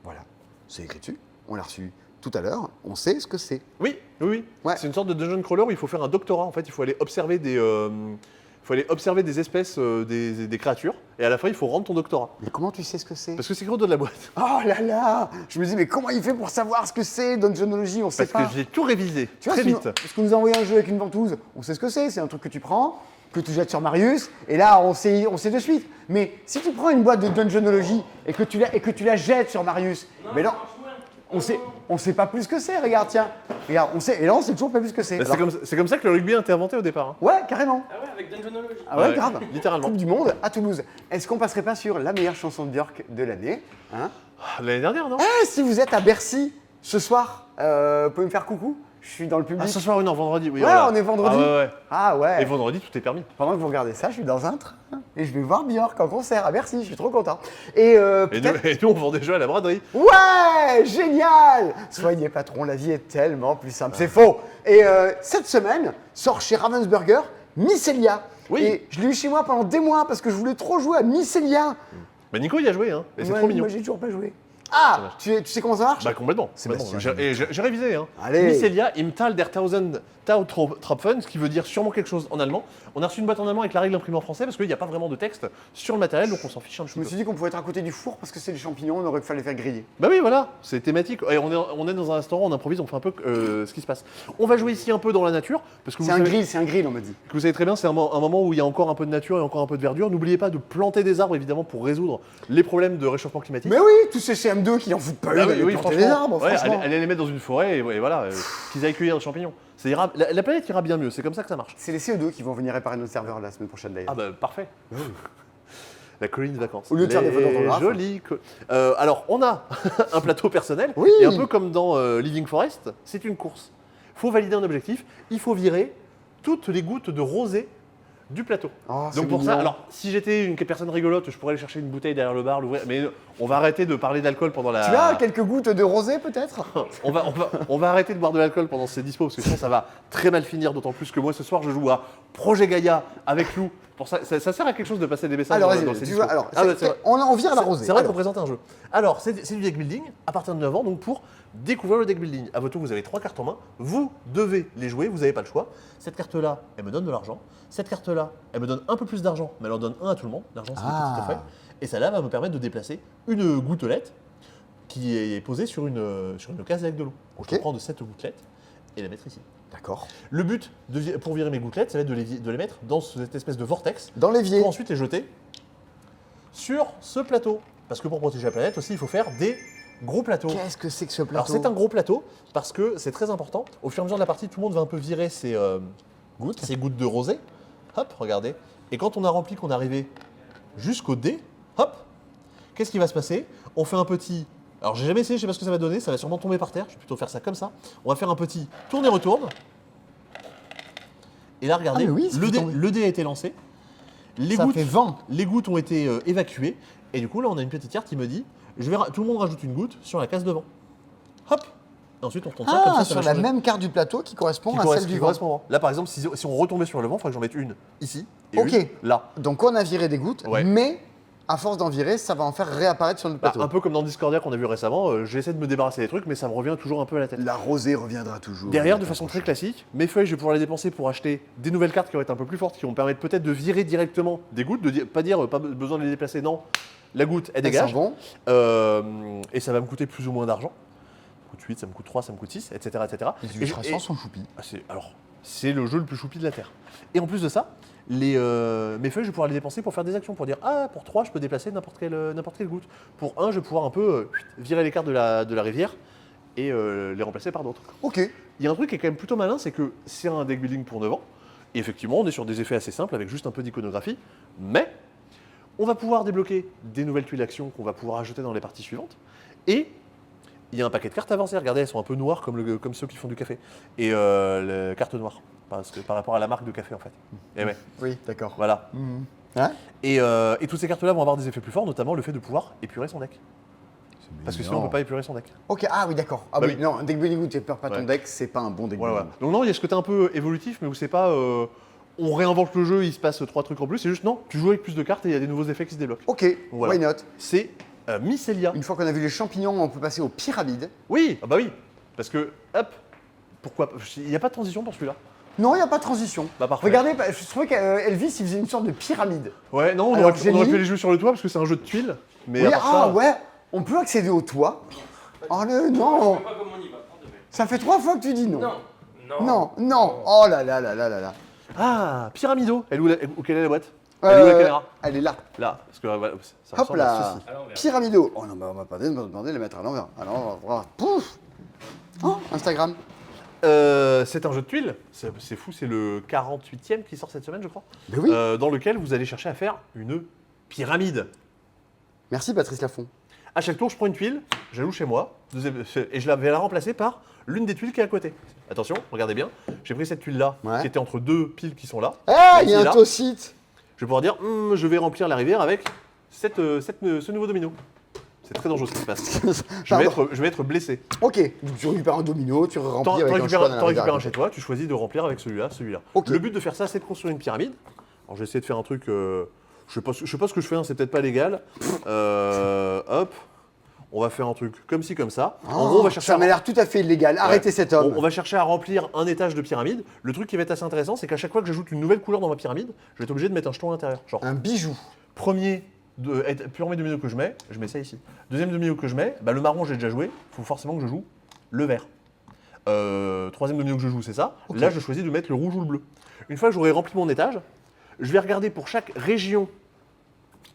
Voilà, c'est écrit dessus. On l'a reçu tout à l'heure. On sait ce que c'est. Oui, oui, oui. Ouais. C'est une sorte de dungeon crawler où il faut faire un doctorat. En fait, il faut aller observer des espèces, des créatures. Et à la fin, il faut rendre ton doctorat. Mais comment tu sais ce que c'est? Parce que c'est gros de la boîte. Oh là là! Je me dis, mais comment il fait pour savoir ce que c'est, Dungeonologie? On sait Parce pas. que j'ai tout révisé Tu vois, très sinon- vite. Parce qu'on nous a envoyé un jeu avec une ventouse, on sait ce que c'est un truc que tu prends, que tu jettes sur Marius, et là on sait de suite. Mais si tu prends une boîte de Dungeonologie et que tu la jettes sur Marius, mais non, on sait pas plus ce que c'est, regarde, tiens. Regarde, on sait, et là on sait toujours pas plus ce que c'est. Bah, Alors- c'est comme ça que le rugby a été inventé au départ. Hein. Ouais, carrément. Ah ouais, avec Dungeonology. Ah ouais, Ouais, grave. littéralement. Coupe du Monde à Toulouse. Est-ce qu'on passerait pas sur la meilleure chanson de Björk de l'année, hein? L'année dernière, non Si vous êtes à Bercy ce soir, vous pouvez me faire coucou? Je suis dans le public. Ah, ce soir, oui, non, vendredi. Oui, Ouais, voilà. on est vendredi. Ah, ouais, ouais. Ah ouais. Et vendredi, tout est permis. Pendant que vous regardez ça, je suis dans un train et je vais voir Björk en concert à Bercy, je suis trop content. Et Et peut-être... nous, on vend des jeux à la braderie. Ouais, génial! Soyez patron, la vie est tellement plus simple. C'est faux. Et cette semaine, sort chez Ravensburger Mycelia. Oui. Et je l'ai eu chez moi pendant des mois parce que je voulais trop jouer à Mycelia. Bah, Nico, il a joué, hein. Et c'est Ouais, trop mignon. Moi, j'ai toujours pas joué. Ah, tu sais comment ça marche? Bah, complètement. Sébastien. Complètement. J'ai révisé, hein. Allez. Mycelia im Tal der Tausend Tautropfen, ce qui veut dire sûrement quelque chose en allemand. On a reçu une boîte en allemand avec la règle imprimée en français parce qu'il n'y a pas vraiment de texte sur le matériel, donc on s'en fiche un petit Je me peu. suis dit qu'on pouvait être à côté du four parce que c'est des champignons, on aurait pu les faire griller. Bah oui, voilà, c'est thématique. Et on est dans un restaurant, on improvise, on fait un peu ce qui se passe. On va jouer ici un peu dans la nature, parce que C'est un grill, on me dit. vous savez très bien, c'est un moment où il y a encore un peu de nature et encore un peu de verdure. N'oubliez pas de planter des arbres, évidemment, pour résoudre les problèmes de réchauffement climatique. Mais oui, tous ces CM2 qui en foutent pas une, Ah oui, d'aller oui, planter franchement, des arbres, ouais, franchement. allez les mettre dans une forêt et voilà, qu'ils aillent cueillir un champignon. La planète ira bien mieux, c'est comme ça que ça marche. C'est les CE2 qui vont venir réparer notre serveur la semaine prochaine d'ailleurs. Ah bah parfait. La colonie de vacances. Au lieu de faire des photos d'autographe. Jolies. Alors, on a un plateau personnel. Oui. Et un peu comme dans Living Forest, c'est une course. Il faut valider un objectif. Il faut virer toutes les gouttes de rosée du plateau. Oh, c'est Donc pour ça, mignon. alors si j'étais une personne rigolote, je pourrais aller chercher une bouteille derrière le bar, l'ouvrir. Mais on va arrêter de parler d'alcool pendant la. Tu as quelques gouttes de rosé peut-être? on va arrêter de boire de l'alcool pendant ces dispos parce que sinon ça va très mal finir. D'autant plus que moi ce soir je joue à Projet Gaïa avec Lou. Pour ça sert à quelque chose de passer des messages Alors, dans vas-y, ces tu dispos. vois, alors, Ah ouais, c'est vrai. on vire la rosée. C'est vrai Alors, qu'on présente un jeu. Alors, c'est du deck building à partir de 9 ans, donc pour découvrir le deck building. À votre tour, vous avez 3 cartes en main. Vous devez les jouer, vous n'avez pas le choix. Cette carte-là, elle me donne de l'argent. Cette carte-là, elle me donne un peu plus d'argent, mais elle en donne un à tout le monde. L'argent, c'est Ah. tout à fait. Et celle-là va me permettre de déplacer une gouttelette qui est posée sur une case avec de l'eau. Donc, Ok. je prends de cette gouttelette et la mettre ici. D'accord. Le but pour virer mes gouttelettes, ça va être de les mettre dans cette espèce de vortex Dans l'évier. pour ensuite les jeter sur ce plateau. Parce que pour protéger la planète aussi, il faut faire des gros plateaux. Qu'est-ce que c'est que ce plateau? Alors c'est un gros plateau parce que c'est très important. Au fur et à mesure de la partie, tout le monde va un peu virer ses gouttes de rosée. Hop, regardez. Et quand on a rempli, qu'on est arrivé jusqu'au dé, hop, qu'est-ce qui va se passer? On fait un petit... Alors j'ai jamais essayé, je sais pas ce que ça va donner, ça va sûrement tomber par terre. Je vais plutôt faire ça comme ça. On va faire un petit tourne et retourne. Et là, regardez, Ah, mais oui, ça fait tomber. le dé a été lancé. Ça fait vent. Les gouttes ont été évacuées. Et du coup, là, on a une petite carte qui me dit tout le monde rajoute une goutte sur la case devant. Hop. Et ensuite, on retourne ça comme Ah, ça. sur va la changer. même carte du plateau qui correspond Qui à correspond- celle qui du vent. correspond au vent. Là, par exemple, si on retombait sur le vent, il faudrait que j'en mette une ici et Ok. une là. Donc on a viré des gouttes, Ouais. mais à force d'en virer, ça va en faire réapparaître sur notre Bah, plateau. un peu comme dans Discordia qu'on a vu récemment, j'essaie de me débarrasser des trucs, mais ça me revient toujours un peu à la tête. La rosée reviendra toujours. Derrière, de façon très classique, mes feuilles, je vais pouvoir les dépenser pour acheter des nouvelles cartes qui vont être un peu plus fortes, qui vont me permettre peut-être de virer directement des gouttes, pas besoin de les déplacer, non, la goutte, elle Elles dégage. s'en vont. Et ça va me coûter plus ou moins d'argent. Ça me coûte 8, ça me coûte 3, ça me coûte 6, etc. etc. Les Et- illustrations et- sont choupies. Ah, c'est le jeu le plus choupi de la Terre. Et en plus de ça, mes feuilles, je vais pouvoir les dépenser pour faire des actions, pour dire ah, pour 3, je peux déplacer n'importe quelle goutte. Pour 1, je vais pouvoir un peu virer les cartes de la rivière et les remplacer par d'autres. Ok. Il y a un truc qui est quand même plutôt malin, c'est que c'est un deck building pour 9 ans. Et effectivement, on est sur des effets assez simples avec juste un peu d'iconographie. Mais on va pouvoir débloquer des nouvelles tuiles d'action qu'on va pouvoir ajouter dans les parties suivantes. Et il y a un paquet de cartes avancées. Regardez, elles sont un peu noires comme ceux qui font du café. Et les cartes noires, parce que par rapport à la marque de café en fait. Et ouais, Oui, d'accord. voilà. Mhm. Ouais. Et toutes ces cartes-là vont avoir des effets plus forts, notamment le fait de pouvoir épurer son deck. Parce que sinon, on non. peut pas épurer son deck. Ok, ah oui, d'accord. Ah Bah oui, oui. non, deck building où tu perds pas ton Ouais. deck, c'est pas un bon deck Voilà, building. voilà. Donc non, il y a ce côté un peu évolutif, mais où c'est pas on réinvente le jeu, il se passe 3 trucs en plus. C'est juste non, tu joues avec plus de cartes et il y a des nouveaux effets qui se débloquent. Ok, Voilà. why not? C'est Mycelia. Une fois qu'on a vu les champignons, on peut passer aux pyramides. Oui, ah bah oui. Parce que, hop, pourquoi pas. Il n'y a pas de transition pour celui-là. Non, il n'y a pas de transition. Bah, parfait. Regardez, je trouvais qu'Elvis, il faisait une sorte de pyramide. Ouais, non, on Alors, aurait, j'ai on aurait mis- pu les jouer sur le toit parce que c'est un jeu de tuiles. Mais Oui, à part ça, ouais, on peut accéder au toit. Oh non, Je sais pas comment on y va, pour de vrai. ça fait 3 fois que tu dis non. Non. Non, non, oh là là là là là là. Ah, Pyramido. Elle où quelle est la boîte Elle est où la caméra Elle est là. Là, parce que voilà, ça Hop ressemble à là. ceci. À l'envers. Pyramido. Oh non, mais on va pas demander de les mettre à l'envers. Alors, on va voir. Pouf. Oh, Instagram. C'est un jeu de tuiles, c'est fou, c'est le 48e qui sort cette semaine, je crois. Ben oui. Dans lequel vous allez chercher à faire une pyramide. Merci Patrice Laffont. À chaque tour, je prends une tuile, je la joue chez moi, et je vais la remplacer par l'une des tuiles qui est à côté. Attention, regardez bien, j'ai pris cette tuile-là, Ouais. qui était entre 2 piles qui sont là. Ah, il y Qui a est un là. tossite. Je vais pouvoir dire, je vais remplir la rivière avec ce nouveau domino. C'est très dangereux ce qui se passe. Je vais être blessé. Ok, donc tu récupères un domino, tu remplis T'en avec un récupères, choix dans la t'en récupères rivière. un chez toi, tu choisis de remplir avec celui-là, celui-là. Ok. Le but de faire ça, c'est de construire une pyramide. Alors je vais essayer de faire un truc, je sais pas ce que je fais, hein, c'est peut-être pas légal. Hop, on va faire un truc comme ci, comme ça. En gros, on va chercher Ça m'a l'air tout à fait illégal. Arrêtez cet homme. on va chercher à remplir un étage de pyramide. Le truc qui va être assez intéressant, c'est qu'à chaque fois que j'ajoute une nouvelle couleur dans ma pyramide, je vais être obligé de mettre un jeton à l'intérieur. Genre, Un bijou. premier domino que je mets ça ici. Deuxième domino que je mets, bah, le marron j'ai déjà joué, il faut forcément que je joue le vert. Troisième domino que je joue, c'est ça. Ok. Là, je choisis de mettre le rouge ou le bleu. Une fois que j'aurai rempli mon étage, je vais regarder pour chaque région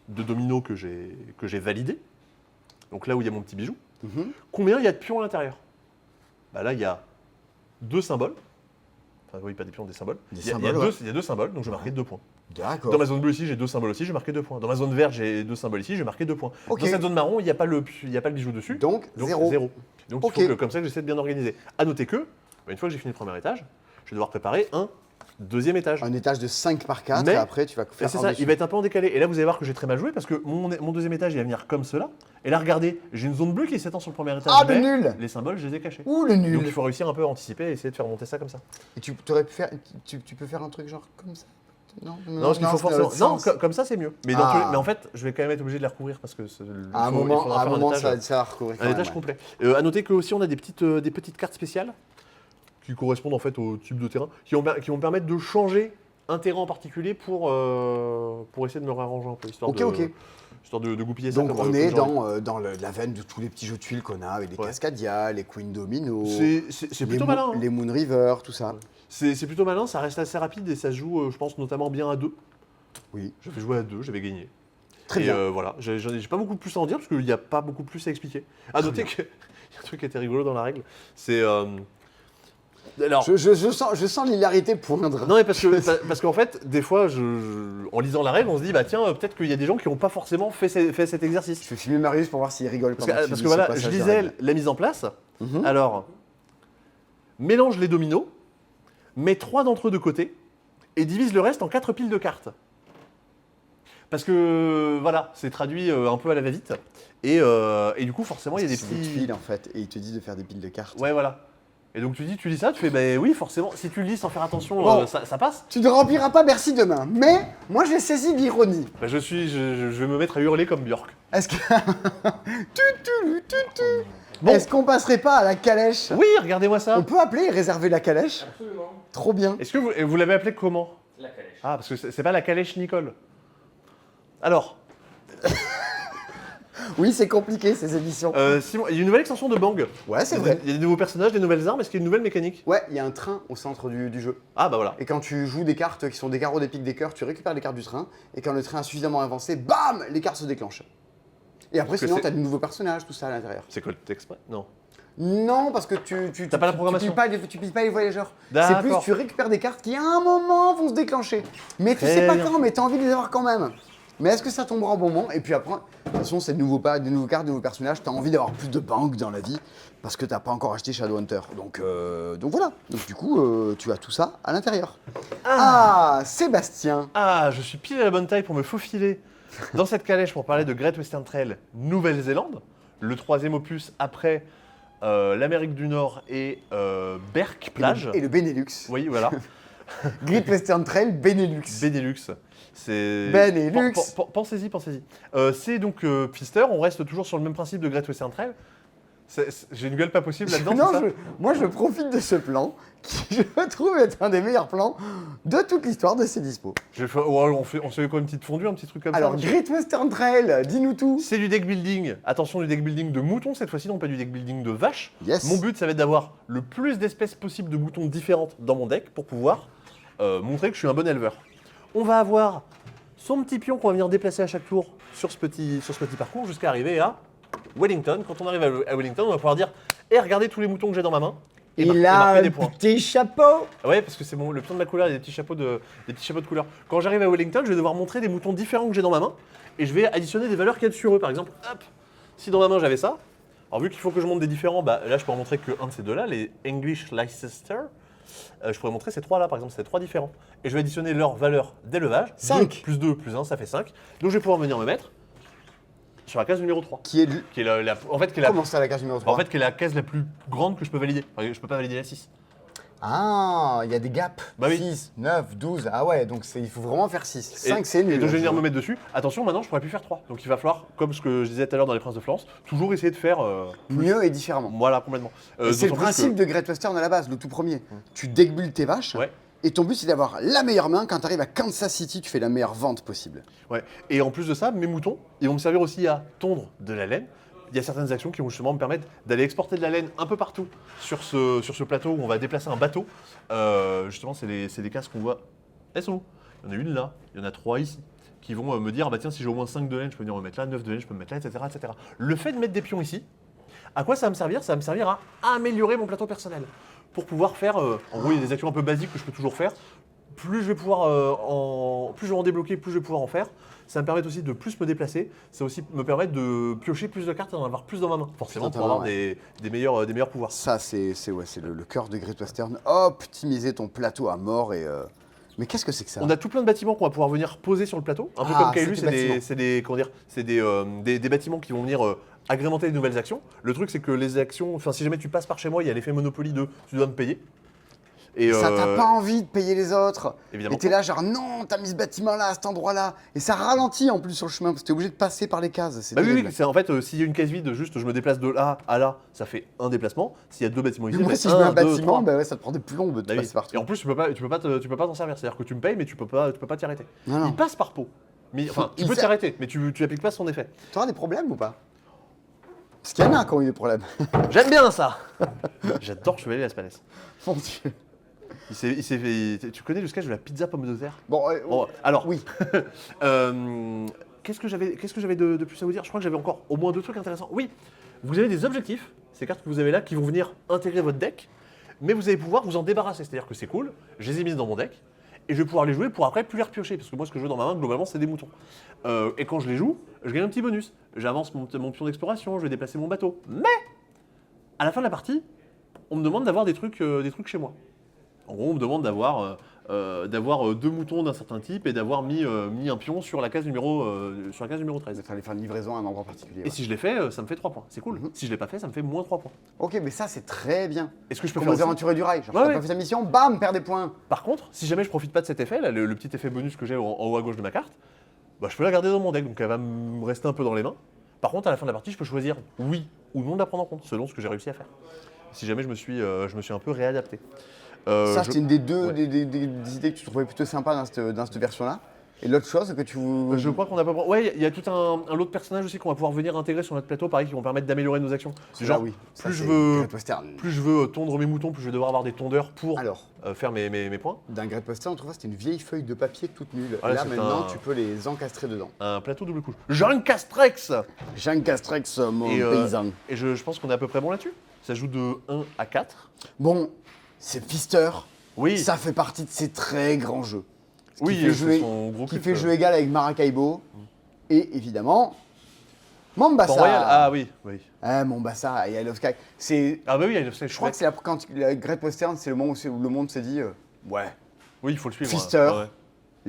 de domino que j'ai validé, donc là où il y a mon petit bijou, combien il y a de pions à l'intérieur. Bah là, il y a 2 symboles. Enfin, oui, pas des pions, des symboles. Des Il y a symboles, ouais. il y a 2 symboles, donc je vais marquer 2 points. D'accord. Dans ma zone bleue ici, j'ai 2 symboles aussi, je vais marquer 2 points. Dans ma zone verte, j'ai 2 symboles ici, je vais marquer 2 poins. Ok. Dans cette zone marron, il n'y a pas le bijou dessus. Donc, zéro. Donc Ok. il faut que, comme ça que j'essaie de bien organiser. À noter que, bah, une fois que j'ai fini le premier étage, je vais devoir préparer un deuxième étage. Un étage de 5 par 4 Mais- et après tu vas Et faire c'est un ça, dessus. il va être un peu en décalé. Et là, vous allez voir que j'ai très mal joué parce que mon deuxième étage, il va venir comme cela. Et là, regardez, j'ai une zone bleue qui s'étend sur le premier étage. Ah, le mais nul. Les symboles, je les ai cachés. Ouh, le nul. Donc il faut réussir un peu à anticiper et essayer de faire monter ça comme ça. Et tu aurais pu faire, tu peux faire un truc genre comme ça. Non, Non, parce qu'il faut c'est dans forcément. l'autre Non, sens. comme ça, c'est mieux. Mais, Ah. mais en fait, je vais quand même être obligé de les recouvrir parce que À un il moment, faudra faire ça, étage. ça va recouvrir. Un quand étage même, ouais. complet. À noter que aussi on a des petites cartes spéciales qui correspondent en fait au type de terrain, qui vont permettre de changer un terrain en particulier pour essayer de me réarranger un peu, histoire Ok, de, ok. histoire de goupiller ça. Donc comme- on comme est j'ai envie. dans la veine de tous les petits jeux de tuiles qu'on a avec les Ouais. Cascadia, les Queen Domino, C'est les plutôt malin. hein. les Moon River, tout ça. C'est plutôt malin, ça reste assez rapide et ça se joue, je pense, notamment bien à 2. Oui, Je vais jouer à 2, j'avais gagné. très et bien. voilà, j'ai pas beaucoup plus à en dire parce qu'il n'y a pas beaucoup plus à expliquer. À noter qu'il y a un truc qui était rigolo dans la règle, c'est. Alors, Je sens l'hilarité poindre. non, mais parce qu'en fait, des fois, en lisant la règle, on se dit, bah tiens, peut-être qu'il y a des gens qui n'ont pas forcément fait cet exercice. Je vais filmer Marius pour voir s'il rigole. Parce que, pendant tu parce lis que ce voilà, passage je de lisais règle. la mise en place. Mhm. Alors, mélange les dominos, mets 3 d'entre eux de côté et divise le reste en 4 piles de cartes. Parce que voilà, c'est traduit un peu à la va-vite. Et du coup, forcément, il y a des C'est des petits. tuiles en fait, et il te dit de faire des piles de cartes. Ouais, voilà. Et donc tu lis ça, tu fais, bah oui, forcément, si tu le lis sans faire attention, Bon. ça passe. Tu ne rempliras pas merci demain, mais moi j'ai saisi l'ironie. Bah, je vais me mettre à hurler comme Björk. Est-ce que. Bon. Est-ce qu'on passerait pas à la calèche? Oui, regardez-moi ça. On peut appeler et réserver la calèche? Absolument. Trop bien. Est-ce que vous l'avez appelé comment? La calèche. Ah, parce que c'est pas la calèche Nicole. Alors, Oui, c'est compliqué ces émissions. Simon, il y a une nouvelle extension de Bang. Ouais, c'est vrai. Il y a des nouveaux personnages, des nouvelles armes, est-ce qu'il y a une nouvelle mécanique? Ouais, il y a un train au centre du jeu. Ah bah voilà. Et quand tu joues des cartes qui sont des carreaux, des piques, des cœurs, tu récupères les cartes du train. Et quand le train a suffisamment avancé, bam, les cartes se déclenchent. Et après, Parce que sinon, c'est- t'as de nouveaux personnages, tout ça à l'intérieur. C'est quoi le texte? Non. Non, parce que T'as pas la programmation. Tu piles pas les voyageurs. C'est D'accord. plus, tu récupères des cartes qui, à un moment, vont se déclencher. Mais tu sais Très pas bien. quand, mais t'as envie de les avoir quand même. Mais est-ce que ça tombera au bon moment? Et puis après, de toute façon, c'est des nouveaux cartes, de nouveaux personnages. Tu as envie d'avoir plus de banques dans la vie parce que tu n'as pas encore acheté Shadowhunter. Donc voilà. Donc du coup, tu as tout ça à l'intérieur. Ah, Sébastien. Ah, je suis pile à la bonne taille pour me faufiler dans cette calèche pour parler de Great Western Trail Nouvelle-Zélande, le 3e opus après l'Amérique du Nord et Berck Plage. Et le Benelux. Oui, voilà. Great Western Trail Benelux. Benelux. C'est... Benelux. Pensez-y. C'est donc Pfister, on reste toujours sur le même principe de Great Western Trail. J'ai une gueule pas possible là-dedans, Non, c'est ça moi je profite de ce plan qui je trouve être un des meilleurs plans de toute l'histoire de ces dispos. On fait quoi, une petite fondue, un petit truc comme Alors ça Great Western Trail, dis-nous tout. C'est du deck building. Attention, du deck building de moutons cette fois-ci, non pas du deck building de vaches. Yes. Mon but, ça va être d'avoir le plus d'espèces possible de moutons différentes dans mon deck pour pouvoir montrer que je suis un bon éleveur. On va avoir son petit pion qu'on va venir déplacer à chaque tour sur ce petit parcours jusqu'à arriver à Wellington. Quand on arrive à Wellington, on va pouvoir dire regardez tous les moutons que j'ai dans ma main. Et Il a marquer un des points. petit chapeau. Ouais, parce que c'est le pion de ma couleur, il y a des petits chapeaux de couleur. Quand j'arrive à Wellington, je vais devoir montrer des moutons différents que j'ai dans ma main et je vais additionner des valeurs qu'il y a sur eux. Par exemple, hop, si dans ma main j'avais ça, alors vu qu'il faut que je montre des différents, bah, là je peux en montrer qu'un de ces deux-là, les English Leicester. Je pourrais montrer ces trois-là, par exemple, c'est 3 différents. Et je vais additionner leurs valeurs d'élevage. 5. 2 plus 2 plus 1, ça fait 5. Donc je vais pouvoir venir me mettre sur la case numéro 3. Qui est Qui est Comment ça la case numéro 3? en fait, qui est la case la plus grande que je peux valider. Enfin, je peux pas valider la 6. Ah, il y a des gaps. Bah oui. 6, 9, 12. Ah ouais, donc il faut vraiment faire 6. 5 Et- c'est nul. Et donc je vais venir me mettre dessus. Attention, maintenant je pourrais plus faire 3. Donc il va falloir, comme ce que je disais tout à l'heure dans les Princes de Florence, toujours essayer de faire. Mieux et différemment. Voilà, complètement. Et c'est le d'autant plus principe que- de Great Western à la base, le tout premier. Tu deckbuilds tes vaches. Ouais. Et ton but, c'est d'avoir la meilleure main. Quand tu arrives à Kansas City, tu fais la meilleure vente possible. Ouais. Et en plus de ça, mes moutons, ils vont me servir aussi à tondre de la laine. Il y a certaines actions qui vont justement me permettre d'aller exporter de la laine un peu partout sur ce plateau où on va déplacer un bateau. Justement, c'est les cases qu'on voit. Elles sont où? Il y en a une là, il y en a 3 ici, qui vont me dire, bah tiens, si j'ai au moins 5 de laine, je peux venir me mettre là, 9 de laine, je peux me mettre là, etc., etc. Le fait de mettre des pions ici, à quoi ça va me servir? Ça va me servir à améliorer mon plateau personnel. Pour pouvoir faire, en gros, il y a des actions un peu basiques que je peux toujours faire. Plus je vais pouvoir plus je vais en débloquer, plus je vais pouvoir en faire. Ça me permet aussi de plus me déplacer. Ça aussi me permet de piocher plus de cartes et d'en avoir plus dans ma main. Forcément, pour avoir des meilleurs pouvoirs. Ça, c'est le cœur de Great Western. Optimiser ton plateau à mort et. Mais qu'est-ce que c'est que ça? On a tout plein de bâtiments qu'on va pouvoir venir poser sur le plateau. Un peu Ah, comme Kaelu, c'est des c'est des bâtiments qui vont venir agrémenter les nouvelles actions. Le truc, c'est que les actions, enfin, si jamais tu passes par chez moi, il y a l'effet Monopoly de tu dois me payer. Et Ça t'a pas envie de payer les autres. Évidemment. Et t'es là, genre, non, t'as mis ce bâtiment-là, à cet endroit-là. Et ça ralentit en plus sur le chemin, parce que t'es obligé de passer par les cases. C'est Bah oui, terrible. oui, c'est en fait, s'il y a une case vide, juste je me déplace de là à là, ça fait un déplacement. S'il y a 2 bâtiments ici, Mais moi, je si mets je mets un 1, 2, bâtiment, 3. bah ouais, ça te prend des plombes de Bah oui. passer partout. Et en plus, tu peux pas t'en servir. C'est-à-dire que tu me payes, mais tu peux pas t'y arrêter. Non, non. Il passe par pot. Mais enfin, tu Il peux sert- t'y arrêter, mais tu appliques pas son effet. T'auras des problèmes ou pas? Parce qu'il y en a qui ont eu des problèmes. J'aime bien ça. J'adore Chevalier Laspalès. Mon Dieu. Tu connais le sketch de la pizza pomme de terre? Bon, Bon, alors, oui. qu'est-ce que j'avais de plus à vous dire? Je crois que j'avais encore au moins 2 trucs intéressants. Oui, vous avez des objectifs, ces cartes que vous avez là, qui vont venir intégrer votre deck, mais vous allez pouvoir vous en débarrasser. C'est-à-dire que c'est cool, je les ai mises dans mon deck, et je vais pouvoir les jouer pour après plus les repiocher. Parce que moi, ce que je joue dans ma main, globalement, c'est des moutons. Et quand je les joue, je gagne un petit bonus. J'avance mon pion d'exploration, je vais déplacer mon bateau. Mais, à la fin de la partie, on me demande d'avoir des trucs chez moi. En gros, on me demande d'avoir 2 moutons d'un certain type et d'avoir mis un pion sur la case numéro 13. Il fallait faire une livraison à un endroit particulier. Et ouais. si je l'ai fait, ça me fait 3 points. C'est cool. Si je l'ai pas fait, ça me fait moins 3 points. Ok, mais ça, c'est très bien. Est-ce que je peux Comme faire aux aussi aventuriers du rail. Genre, Ouais, t'as ouais. pas fait ta mission, bam, perd des points. Par contre, si jamais je profite pas de cet effet, là, le petit effet bonus que j'ai en haut à gauche de ma carte, bah, je peux la garder dans mon deck, donc elle va me rester un peu dans les mains. Par contre, à la fin de la partie, je peux choisir oui ou non de la prendre en compte, selon ce que j'ai réussi à faire. Si jamais je me suis un peu réadapté. Ça, je- c'était une des deux ouais. des idées que tu trouvais plutôt sympa dans cette version-là. Et l'autre chose que tu. Je crois qu'on a pas. Ouais, il y a tout un lot de personnages aussi qu'on va pouvoir venir intégrer sur notre plateau, pareil, qui vont permettre d'améliorer nos actions. Genre, oui. Ça, plus je c'est veux- Great Western. Plus je veux tondre mes moutons, plus je vais devoir avoir des tondeurs pour Alors, faire mes points. d'un Great Western, on trouve c'était une vieille feuille de papier toute nulle. Voilà, Là, c'est maintenant, un- tu peux les encastrer dedans. Un plateau double couche. Jean Castrex Jean Castrex, mon Et, paysan. Et je pense qu'on est à peu près bon là-dessus. Ça joue de 1 à 4. Bon, c'est Pfister. Oui. Ça fait partie de ces très grands jeux. Oui, fait c'est jeu, son gros qui kiff, fait jeu égal avec Maracaibo. Et évidemment, Mombasa. Port-Royal, ah oui, oui. Mombasa et I Love Sky. C'est, Ah bah oui, il je crois que c'est quand le Great Western, c'est le moment où le monde s'est dit ouais, Oui, il faut le suivre. Fister. Ouais, ouais.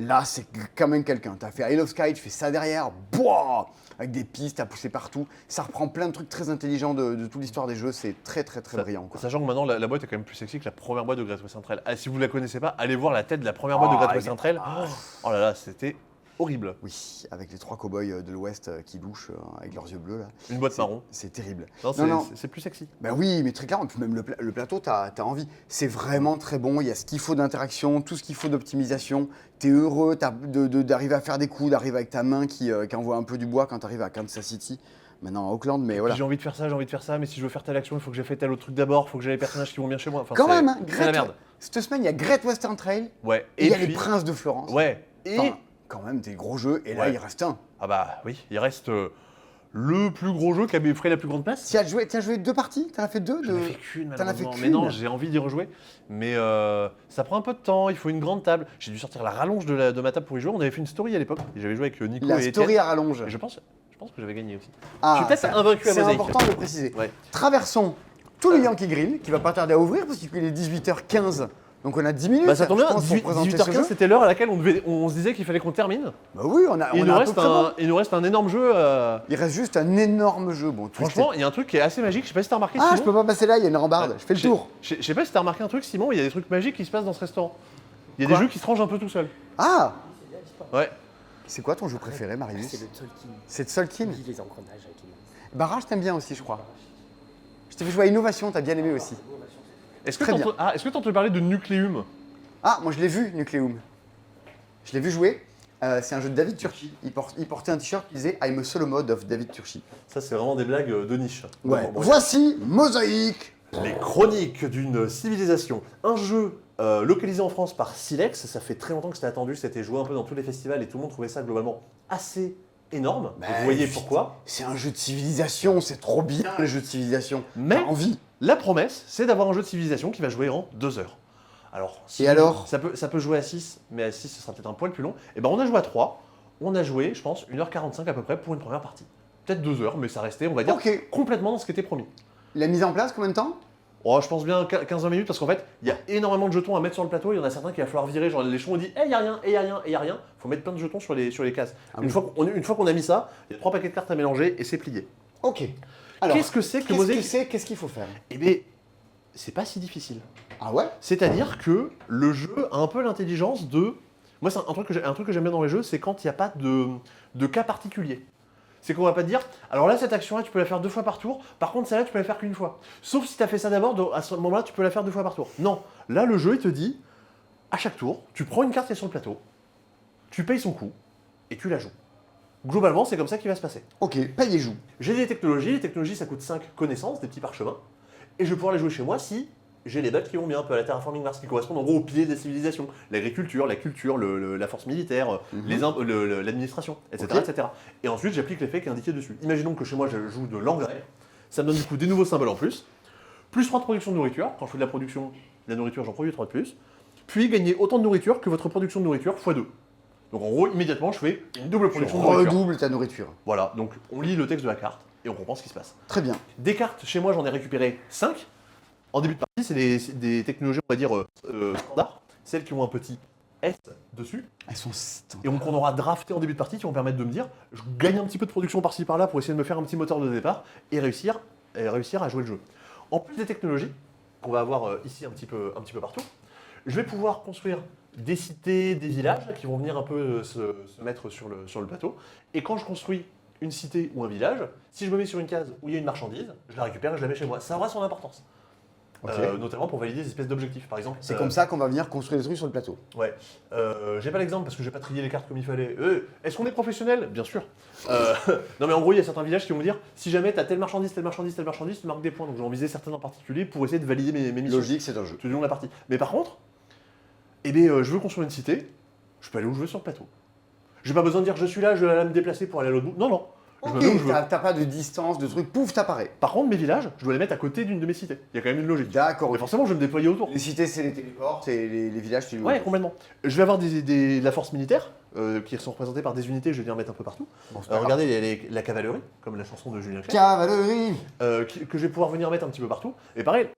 là c'est quand même quelqu'un. T'as fait I Love Sky, tu fais ça derrière, boah, avec des pistes à pousser partout. Ça reprend plein de trucs très intelligents de toute l'histoire des jeux. C'est très brillant, quoi. Sachant que maintenant, la boîte est quand même plus sexy que la première boîte de Great Western Trail. Ah, si vous ne la connaissez pas, allez voir la tête de la première boîte de Great Western Trail. Oh là là, c'était horrible. Oui, avec les 3 cow-boys de l'Ouest qui louchent avec leurs yeux bleus là. Une boîte C'est- marron. C'est terrible. Non, c'est plus sexy. Bah oui, mais très clairement, et puis même le plateau, t'as envie. C'est vraiment très bon, il y a ce qu'il faut d'interaction, tout ce qu'il faut d'optimisation. T'es heureux d'arriver à faire des coups, d'arriver avec ta main qui envoie un peu du bois quand t'arrives à Kansas City. Maintenant à Auckland, mais voilà. J'ai envie de faire ça, mais si je veux faire telle action, il faut que j'ai fait tel autre truc d'abord, il faut que j'ai les personnages qui vont bien chez moi. Enfin, Quand c'est- même, hein, c'est la merde. Cette semaine, il y a Great Western Trail Ouais. et il y a puis- les Princes de Florence. Ouais. Et Enfin, quand même, des gros jeux, et là, Ouais. il reste un. ah bah oui, il reste le plus gros jeu qui a pris la plus grande place. T'as joué 2 parties? T'en as fait 2 J'en ai fait qu'une T'en as fait malheureusement. qu'une Mais non, j'ai envie d'y rejouer. Mais ça prend un peu de temps, il faut une grande table. J'ai dû sortir la rallonge de ma table pour y jouer. On avait fait une story à l'époque. Et j'avais joué avec Nico La et story Étienne. à rallonge. Et je pense que j'avais gagné aussi. Ah, je suis peut-être invaincu à C'est Mosaïque. important de le préciser. Ouais. Traversons tout le Yankee Grill, qui va pas tarder à ouvrir, parce qu'il est 18h15. Donc on a 10 minutes. Bah ça tombe je bien, pense, pour présenter ce 18h15 jeu. c'était l'heure à laquelle on se disait qu'il fallait qu'on termine. Bah oui, on a Et il, à nous peu reste près bon. il nous reste un énorme jeu. Il reste juste un énorme jeu. Bon, Franchement, il y a un truc qui est assez magique. Je sais pas si t'as remarqué. Ah, Simon. je peux pas passer là, il y a une rambarde. Je fais le tour. Je sais pas si t'as remarqué un truc, Simon. Il y a des trucs magiques qui se passent dans ce restaurant. Il y a Quoi des jeux qui se rangent un peu tout seuls. Ah, Ouais. c'est quoi ton jeu préféré, C'est Marius le Tolkien. C'est Tolkien. Oui, les engrenages avec les Barrage, t'aimes bien aussi, je crois. Je t'ai fait jouer à Innovation, t'as bien aimé aussi. Est-ce que Très t'as entendu parler de Nucleum? Ah, moi je l'ai vu, Nucleum. Je l'ai vu jouer. C'est un jeu de David Turchi. Il portait un t-shirt qui disait I'm a solo mode of David Turchi. Ça, c'est vraiment des blagues de niche. Ouais. Bon, Voici Mosaïque. Les chroniques d'une civilisation. Un jeu localisé en France par Silex. Ça fait très longtemps que c'était attendu. C'était joué un peu dans tous les festivals et tout le monde trouvait ça globalement assez énorme. Bah, Vous voyez putain. pourquoi. C'est un jeu de civilisation, c'est trop bien les jeux de civilisation. Mais- T'as envie. La promesse, c'est d'avoir un jeu de civilisation qui va jouer en 2 heures. Alors, Et alors ça peut jouer à 6, mais à 6, ce sera peut-être un poil plus long. Et ben on a joué à 3. On a joué, je pense, 1h45 à peu près pour une première partie. Peut-être 2 heures, mais ça restait, on va dire, Ok. complètement dans ce qui était promis. La mise en place, combien de temps? Oh, je pense bien 15-20 minutes parce qu'en fait, il y a énormément de jetons à mettre sur le plateau. Il y en a certains qu'il va falloir virer. Genre, les chevaux ont dit, il y a rien, il y a rien, il y a rien. Faut mettre plein de jetons sur les cases. Ah une, oui. fois qu'on a mis ça, il y a 3 paquets de cartes à mélanger et c'est plié. Ok. Alors, Qu'est-ce que c'est que Mosaïque? Qu'est-ce qu'il faut faire? Eh bien, c'est pas si difficile. Ah ouais? C'est-à-dire que le jeu a un peu l'intelligence de. Moi, c'est un truc que j'aime bien dans les jeux, c'est quand il n'y a pas de cas particulier. C'est qu'on va pas te dire, alors là, cette action-là, tu peux la faire 2 fois par tour, par contre, celle-là, tu peux la faire qu'une fois. Sauf si tu as fait ça d'abord, à ce moment-là, tu peux la faire 2 fois par tour. Non, là, le jeu, il te dit, à chaque tour, tu prends une carte qui est sur le plateau, tu payes son coût, et tu la joues. Globalement, c'est comme ça qu'il va se passer. Ok, paye et joue. J'ai des technologies, les technologies, ça coûte 5 connaissances, des petits parchemins, et je vais pouvoir les jouer chez moi si j'ai les bacs qui vont bien, un peu à la Terraforming Mars, qui correspondent en gros aux piliers de la civilisation. L'agriculture, la culture, la force militaire, l'administration, etc., Ok. etc. Et ensuite, j'applique l'effet qui est indiqué dessus. Imaginons que chez moi, je joue de l'engrais. Ça me donne du coup des nouveaux symboles en plus. Plus 3 de production de nourriture. Quand je fais de la production, de la nourriture, j'en produis 3 de plus. Puis gagner autant de nourriture que votre production de nourriture x 2. Donc en gros, immédiatement, je fais une double Tu production de nourriture. redoubles ta nourriture. Voilà, donc on lit le texte de la carte et on comprend ce qui se passe. Très bien. Des cartes, chez moi, j'en ai récupéré 5. En début de partie, c'est des technologies, on va dire, standards. Celles qui ont un petit S dessus. Elles sont Et qu'on aura drafté en début de partie qui vont permettre de me dire, je gagne un petit peu de production par-ci par-là pour essayer de me faire un petit moteur de départ et réussir à jouer le jeu. En plus des technologies, qu'on va avoir ici un petit peu partout, je vais pouvoir construire des cités, des villages qui vont venir un peu se mettre sur le plateau. Et quand je construis une cité ou un village, si je me mets sur une case où il y a une marchandise, je la récupère et je la mets chez moi. Ça aura son importance. Ok. Notamment pour valider des espèces d'objectifs, par exemple. C'est comme ça qu'on va venir construire des trucs sur le plateau. Ouais. J'ai pas l'exemple parce que j'ai pas trié les cartes comme il fallait. Est-ce qu'on est professionnel? Bien sûr. Non mais en gros, il y a certains villages qui vont me dire, si jamais t'as telle marchandise, tu marques des points. Donc je vais en viser certaines en particulier pour essayer de valider mes missions. Logique, c'est un jeu. Tout du long de la partie. Mais par contre, je veux construire une cité, je peux aller où je veux sur le plateau. J'ai pas besoin de dire je suis là, je vais aller me déplacer pour aller à l'autre bout. Non, non. Je me Ok, mets où je veux. t'as pas de distance, de truc, pouf, t'apparais. Par contre, mes villages, je dois les mettre à côté d'une de mes cités. Il y a quand même une logique. D'accord. Mais ok. forcément, je vais me déployer autour. Les cités, c'est les téléports, c'est les villages, tu les Ouais, complètement. Je vais avoir de la force militaire, qui sont représentées par des unités, je vais venir mettre un peu partout. Bon, c'est pas grave. Regardez la cavalerie, comme la chanson de Julien Clerc, Cavalerie. que je vais pouvoir venir mettre un petit peu partout. Et pareil,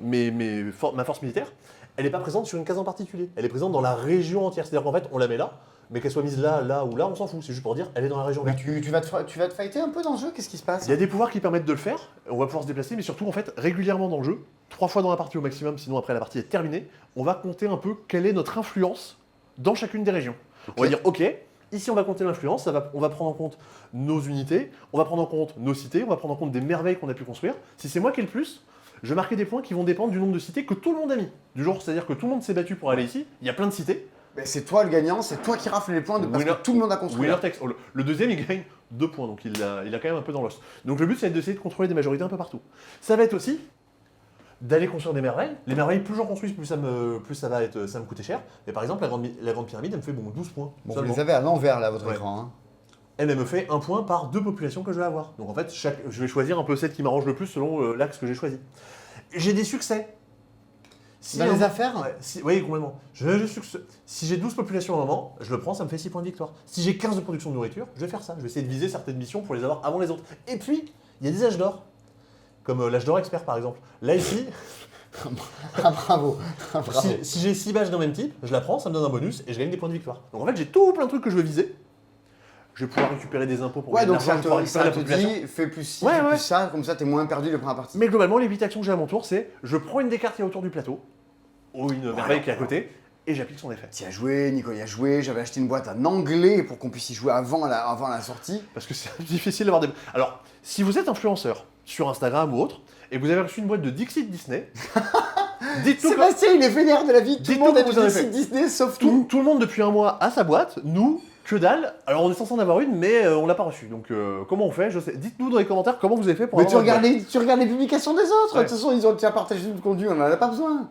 ma force militaire, elle n'est pas présente sur une case en particulier. Elle est présente dans la région entière. C'est-à-dire qu'en fait, on la met là, mais qu'elle soit mise là, là ou là, on s'en fout. C'est juste pour dire, elle est dans la région Mais verte. tu vas te fighter un peu dans le jeu, qu'est-ce qui se passe? Il y a des pouvoirs qui permettent de le faire, on va pouvoir se déplacer, mais surtout en fait régulièrement dans le jeu, 3 fois dans la partie au maximum, sinon après la partie est terminée, on va compter un peu quelle est notre influence dans chacune des régions. Ok. On va dire ok, ici on va compter l'influence, on va prendre en compte nos unités, on va prendre en compte nos cités, on va prendre en compte des merveilles qu'on a pu construire. Si c'est moi qui ai le plus, je vais marquer des points qui vont dépendre du nombre de cités que tout le monde a mis. Du genre, c'est-à-dire que tout le monde s'est battu pour aller ici, il y a plein de cités. Mais c'est toi le gagnant, c'est toi qui rafle les points parce Winner- que tout le monde a construit. Winner takes all. Le deuxième, il gagne 2 points, donc il a quand même un peu dans l'os. Donc le but, c'est d'essayer de contrôler des majorités un peu partout. Ça va être aussi d'aller construire des merveilles. Les merveilles, plus j'en construis, plus ça me coûter cher. Mais par exemple, la grande pyramide, elle me fait 12 points. Bon, vous seulement. les avez à l'envers là, votre Ouais. écran. Hein. Elle me fait 1 point par 2 populations que je vais avoir. Donc en fait, je vais choisir un peu celle qui m'arrange le plus selon l'axe que j'ai choisi. J'ai des succès. Si Dans les affaires Ouais, oui, complètement. Si j'ai 12 populations à un moment, je le prends, ça me fait 6 points de victoire. Si j'ai 15 de production de nourriture, je vais faire ça. Je vais essayer de viser certaines missions pour les avoir avant les autres. Et puis, il y a des âges d'or. Comme l'âge d'or expert par exemple. Là ici, Ah, bravo. Bravo. si j'ai 6 badges d'un même type, je la prends, ça me donne un bonus et je gagne des points de victoire. Donc en fait, j'ai tout plein de trucs que je veux viser. Je vais pouvoir récupérer des impôts pour Ouais, gagner de donc l'argent, je vais pouvoir ça récupérer te la population. dit, fais plus ci, Ouais, fais ouais. plus ça, comme ça t'es moins perdu de première partie. Mais globalement, les 8 actions que j'ai à mon tour, c'est je prends une des cartes qui est autour du plateau, ou une merveille qui est à côté, et j'applique son effet. Tu as joué, Nico y a joué, j'avais acheté une boîte en anglais pour qu'on puisse y jouer avant la sortie. Parce que c'est difficile d'avoir des... Alors, si vous êtes influenceur sur Instagram ou autre, et que vous avez reçu une boîte de Dixit Disney, dites-nous que Sébastien, il est vénère de la vie, tout le Dites-nous monde a que du vous en avez Disney, fait. Disney sauf tout, nous. tout le monde depuis un mois a sa boîte, nous, que dalle. Alors on est censé en avoir une, mais on l'a pas reçue. Donc comment on fait? Je sais. Dites-nous dans les commentaires comment vous avez fait pour Mais avoir tu votre boîte. regardes les publications des autres, Ouais. de toute façon ils ont déjà partagé le contenu, on en a pas besoin.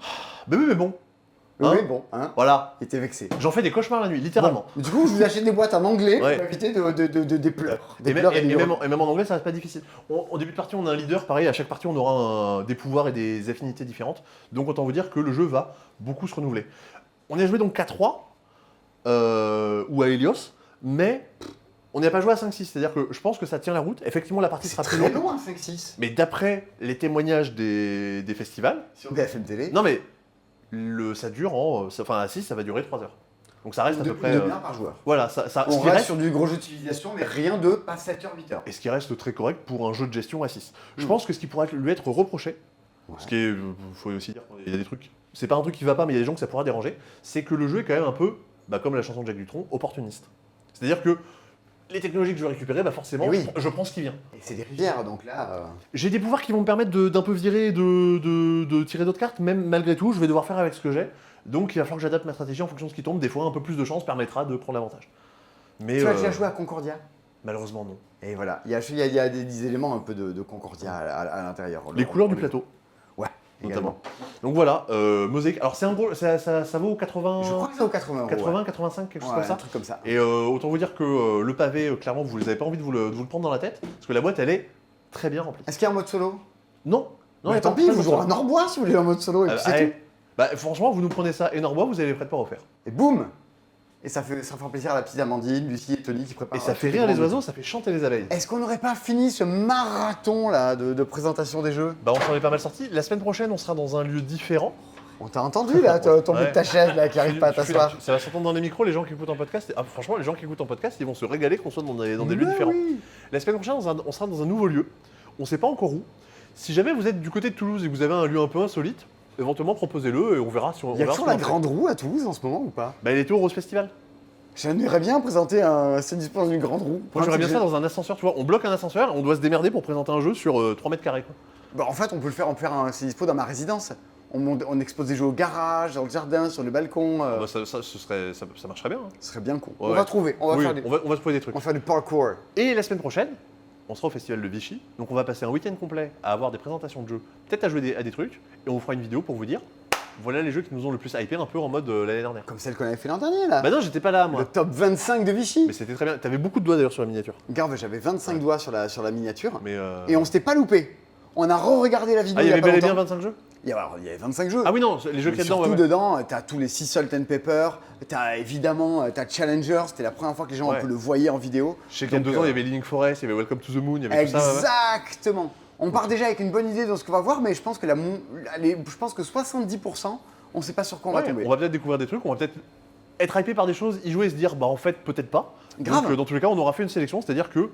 Mais oui, mais bon. Hein Oui, bon, hein, Voilà. il était vexé. J'en fais des cauchemars la nuit, littéralement. Du coup, je vous achète des boîtes en anglais Ouais. pour éviter des pleurs. Des Et, pleurs même, des et même en anglais, ça reste pas difficile. Au début de partie, on a un leader. Pareil, à chaque partie, on aura des pouvoirs et des affinités différentes. Donc autant vous dire que le jeu va beaucoup se renouveler. On y a joué donc 4-3, ou à Helios, mais on n'y a pas joué à 5-6. C'est-à-dire que je pense que ça tient la route. Effectivement, la partie C'est sera plus très longue. loin, 5-6. Mais d'après les témoignages des festivals, Sur BFM Télé. non mais ça dure à 6, ça va durer 3 heures. Donc ça reste à peu près. Une demi-heure par joueur. Voilà, ce On qui reste reste, sur du gros jeu d'utilisation, mais rien de pas 7h, 8h. et ce qui reste très correct pour un jeu de gestion à 6. Je Mm. pense que ce qui pourrait lui être reproché, Ouais. ce qui est, faut aussi dire, il y a des trucs, c'est pas un truc qui va pas, mais il y a des gens que ça pourra déranger, c'est que le jeu est quand même un peu, comme la chanson de Jacques Dutronc, opportuniste. C'est-à-dire que les technologies que je vais récupérer, forcément, Eh oui. je prends ce qui vient. Et c'est des rivières, donc là. J'ai des pouvoirs qui vont me permettre d'un peu virer, de tirer d'autres cartes, même malgré tout, je vais devoir faire avec ce que j'ai. Donc il va falloir que j'adapte ma stratégie en fonction de ce qui tombe. Des fois, un peu plus de chance permettra de prendre l'avantage. Mais Tu as déjà joué à Concordia? malheureusement, non. Et voilà, il y a des éléments un peu de Concordia à l'intérieur. Les couleurs du plateau, Ouais, notamment. également. Donc voilà, mosaïque. Alors c'est un gros, ça vaut 80, Je crois que c'est aux 80 euros. 80, 85, quelque chose Ouais, comme ça. un truc comme ça. Et autant vous dire que le pavé, clairement, vous n'avez pas envie de vous le prendre dans la tête, parce que la boîte, elle est très bien remplie. Est-ce qu'il y a un mode solo? Non, non, Bah, il y a tant pas- pis, pas de vous aurez solo. un Orbois si vous voulez un mode solo, et puis c'est Allez. tout. Franchement, vous nous prenez ça et Norbois, vous avez les frais de port offerts. Et boum! Et ça fait plaisir à la petite Amandine, Lucie et Tony qui préparent. Et ça fait rire les oiseaux, ça fait chanter les abeilles. Est-ce qu'on n'aurait pas fini ce marathon là de présentation des jeux? On s'en est pas mal sorti. La semaine prochaine, on sera dans un lieu différent. On t'a entendu là, ton bout Ouais. de ta chaise là qui arrive pas à t'asseoir. Ça va s'entendre dans les micros, les gens qui écoutent en podcast. Franchement, les gens qui écoutent en podcast, ils vont se régaler qu'on soit dans des lieux Ouais, différents. oui. La semaine prochaine, on sera dans un nouveau lieu. On sait pas encore où. Si jamais vous êtes du côté de Toulouse et que vous avez un lieu un peu insolite, éventuellement proposez-le et on verra si on Il y a verra toujours ce la qu'on en fait. grande roue à Toulouse en ce moment ou pas? Il était au Rose Festival. J'aimerais bien présenter un dispense d'une grande roue. Moi, j'aurais bien ça dans un ascenseur, tu vois. On bloque un ascenseur et on doit se démerder pour présenter un jeu sur 3 mètres carrés. Quoi. Bah, en fait, on peut le faire, c'est dispo dans ma résidence. On expose des jeux au garage, dans le jardin, sur le balcon. Ça marcherait bien. Hein. Ce serait bien cool. Ouais. On va trouver, on va, Oui, faire des- on va se trouver des trucs. on va faire du parkour. Et la semaine prochaine, on sera au Festival de Vichy. Donc on va passer un week-end complet à avoir des présentations de jeux, peut-être à jouer à des trucs. Et on vous fera une vidéo pour vous dire Voilà les jeux qui nous ont le plus hypé un peu en mode l'année dernière. Comme celle qu'on avait fait l'an dernier, là. Bah non, j'étais pas là, moi. Le top 25 de Vichy. Mais c'était très bien. T'avais beaucoup de doigts d'ailleurs sur la miniature. Regarde, j'avais 25 doigts sur la miniature. Mais Et on s'était pas loupé. On a re-regardé la vidéo Ah, il y il y a avait pas bel et bien longtemps. 25 jeux Alors, il y avait 25 jeux. Ah oui, non, les jeux Mais qu'il y a dedans, surtout ouais. dedans, t'as tous les Sea Salt and Pepper, t'as évidemment, t'as Challenger, c'était la première fois que les gens Ouais. un peu le voyaient en vidéo. Je sais qu'il y a Donc, 2 ans, il y avait Link Forest, il y avait Welcome to the Moon, il y avait tout ça. ouais. Exactement. On part déjà avec une bonne idée dans ce qu'on va voir, mais je pense que, je pense que 70%, on sait pas sur quoi on va Ouais, tomber. on va peut-être découvrir des trucs, on va peut-être être hypé par des choses, y jouer et se dire, bah en fait, peut-être pas. Grave. Donc, dans tous les cas, on aura fait une sélection, c'est-à-dire que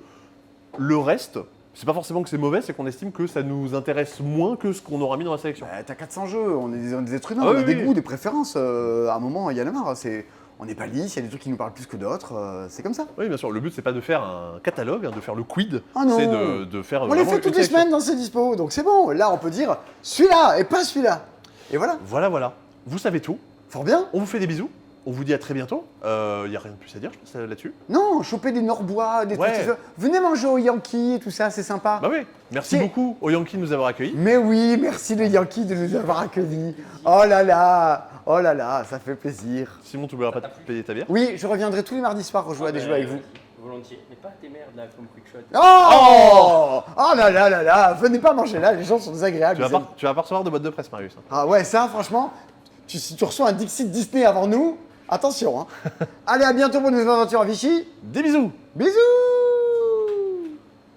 le reste, c'est pas forcément que c'est mauvais, c'est qu'on estime que ça nous intéresse moins que ce qu'on aura mis dans la sélection. Bah, t'as 400 jeux, on est des êtres humains, Ah on a oui, des oui. goûts, des préférences. À un moment, il y en a marre. On n'est pas lisse, il y a des trucs qui nous parlent plus que d'autres, c'est comme ça. Oui, bien sûr, le but, c'est pas de faire un catalogue, hein, de faire le quid, Ah non. c'est de faire. On les vraiment fait une toutes les sélection. semaines dans ces dispos, donc c'est bon. Là, on peut dire celui-là et pas celui-là. Et voilà, Voilà. Vous savez tout. fort bien. On vous fait des bisous. On vous dit à très bientôt. Il n'y a rien de plus à dire, je pense, là-dessus. Non, choper des Norbois, des Ouais. trucs. Venez manger au Yankee et tout ça, c'est sympa. Bah oui, merci C'est- beaucoup aux Yankees de nous avoir accueillis. Mais oui, merci les Yankees de nous avoir accueillis. Oh là là, ça fait plaisir. Simon, tu n'oublieras pas de payer ta bière. Oui, je reviendrai tous les mardis soirs rejouer à des jeux avec vous. Volontiers. Mais pas des merdes là, comme Quickshot. Oh là là, venez pas manger là, les gens sont désagréables. Tu vas, ils aiment- tu vas pas recevoir de boîte de presse, Marius. hein. Ah ouais, ça franchement, si tu reçois un Dixit Disney avant nous, attention. Hein. Allez, à bientôt pour une nouvelle aventure à Vichy. Des bisous. Bisous.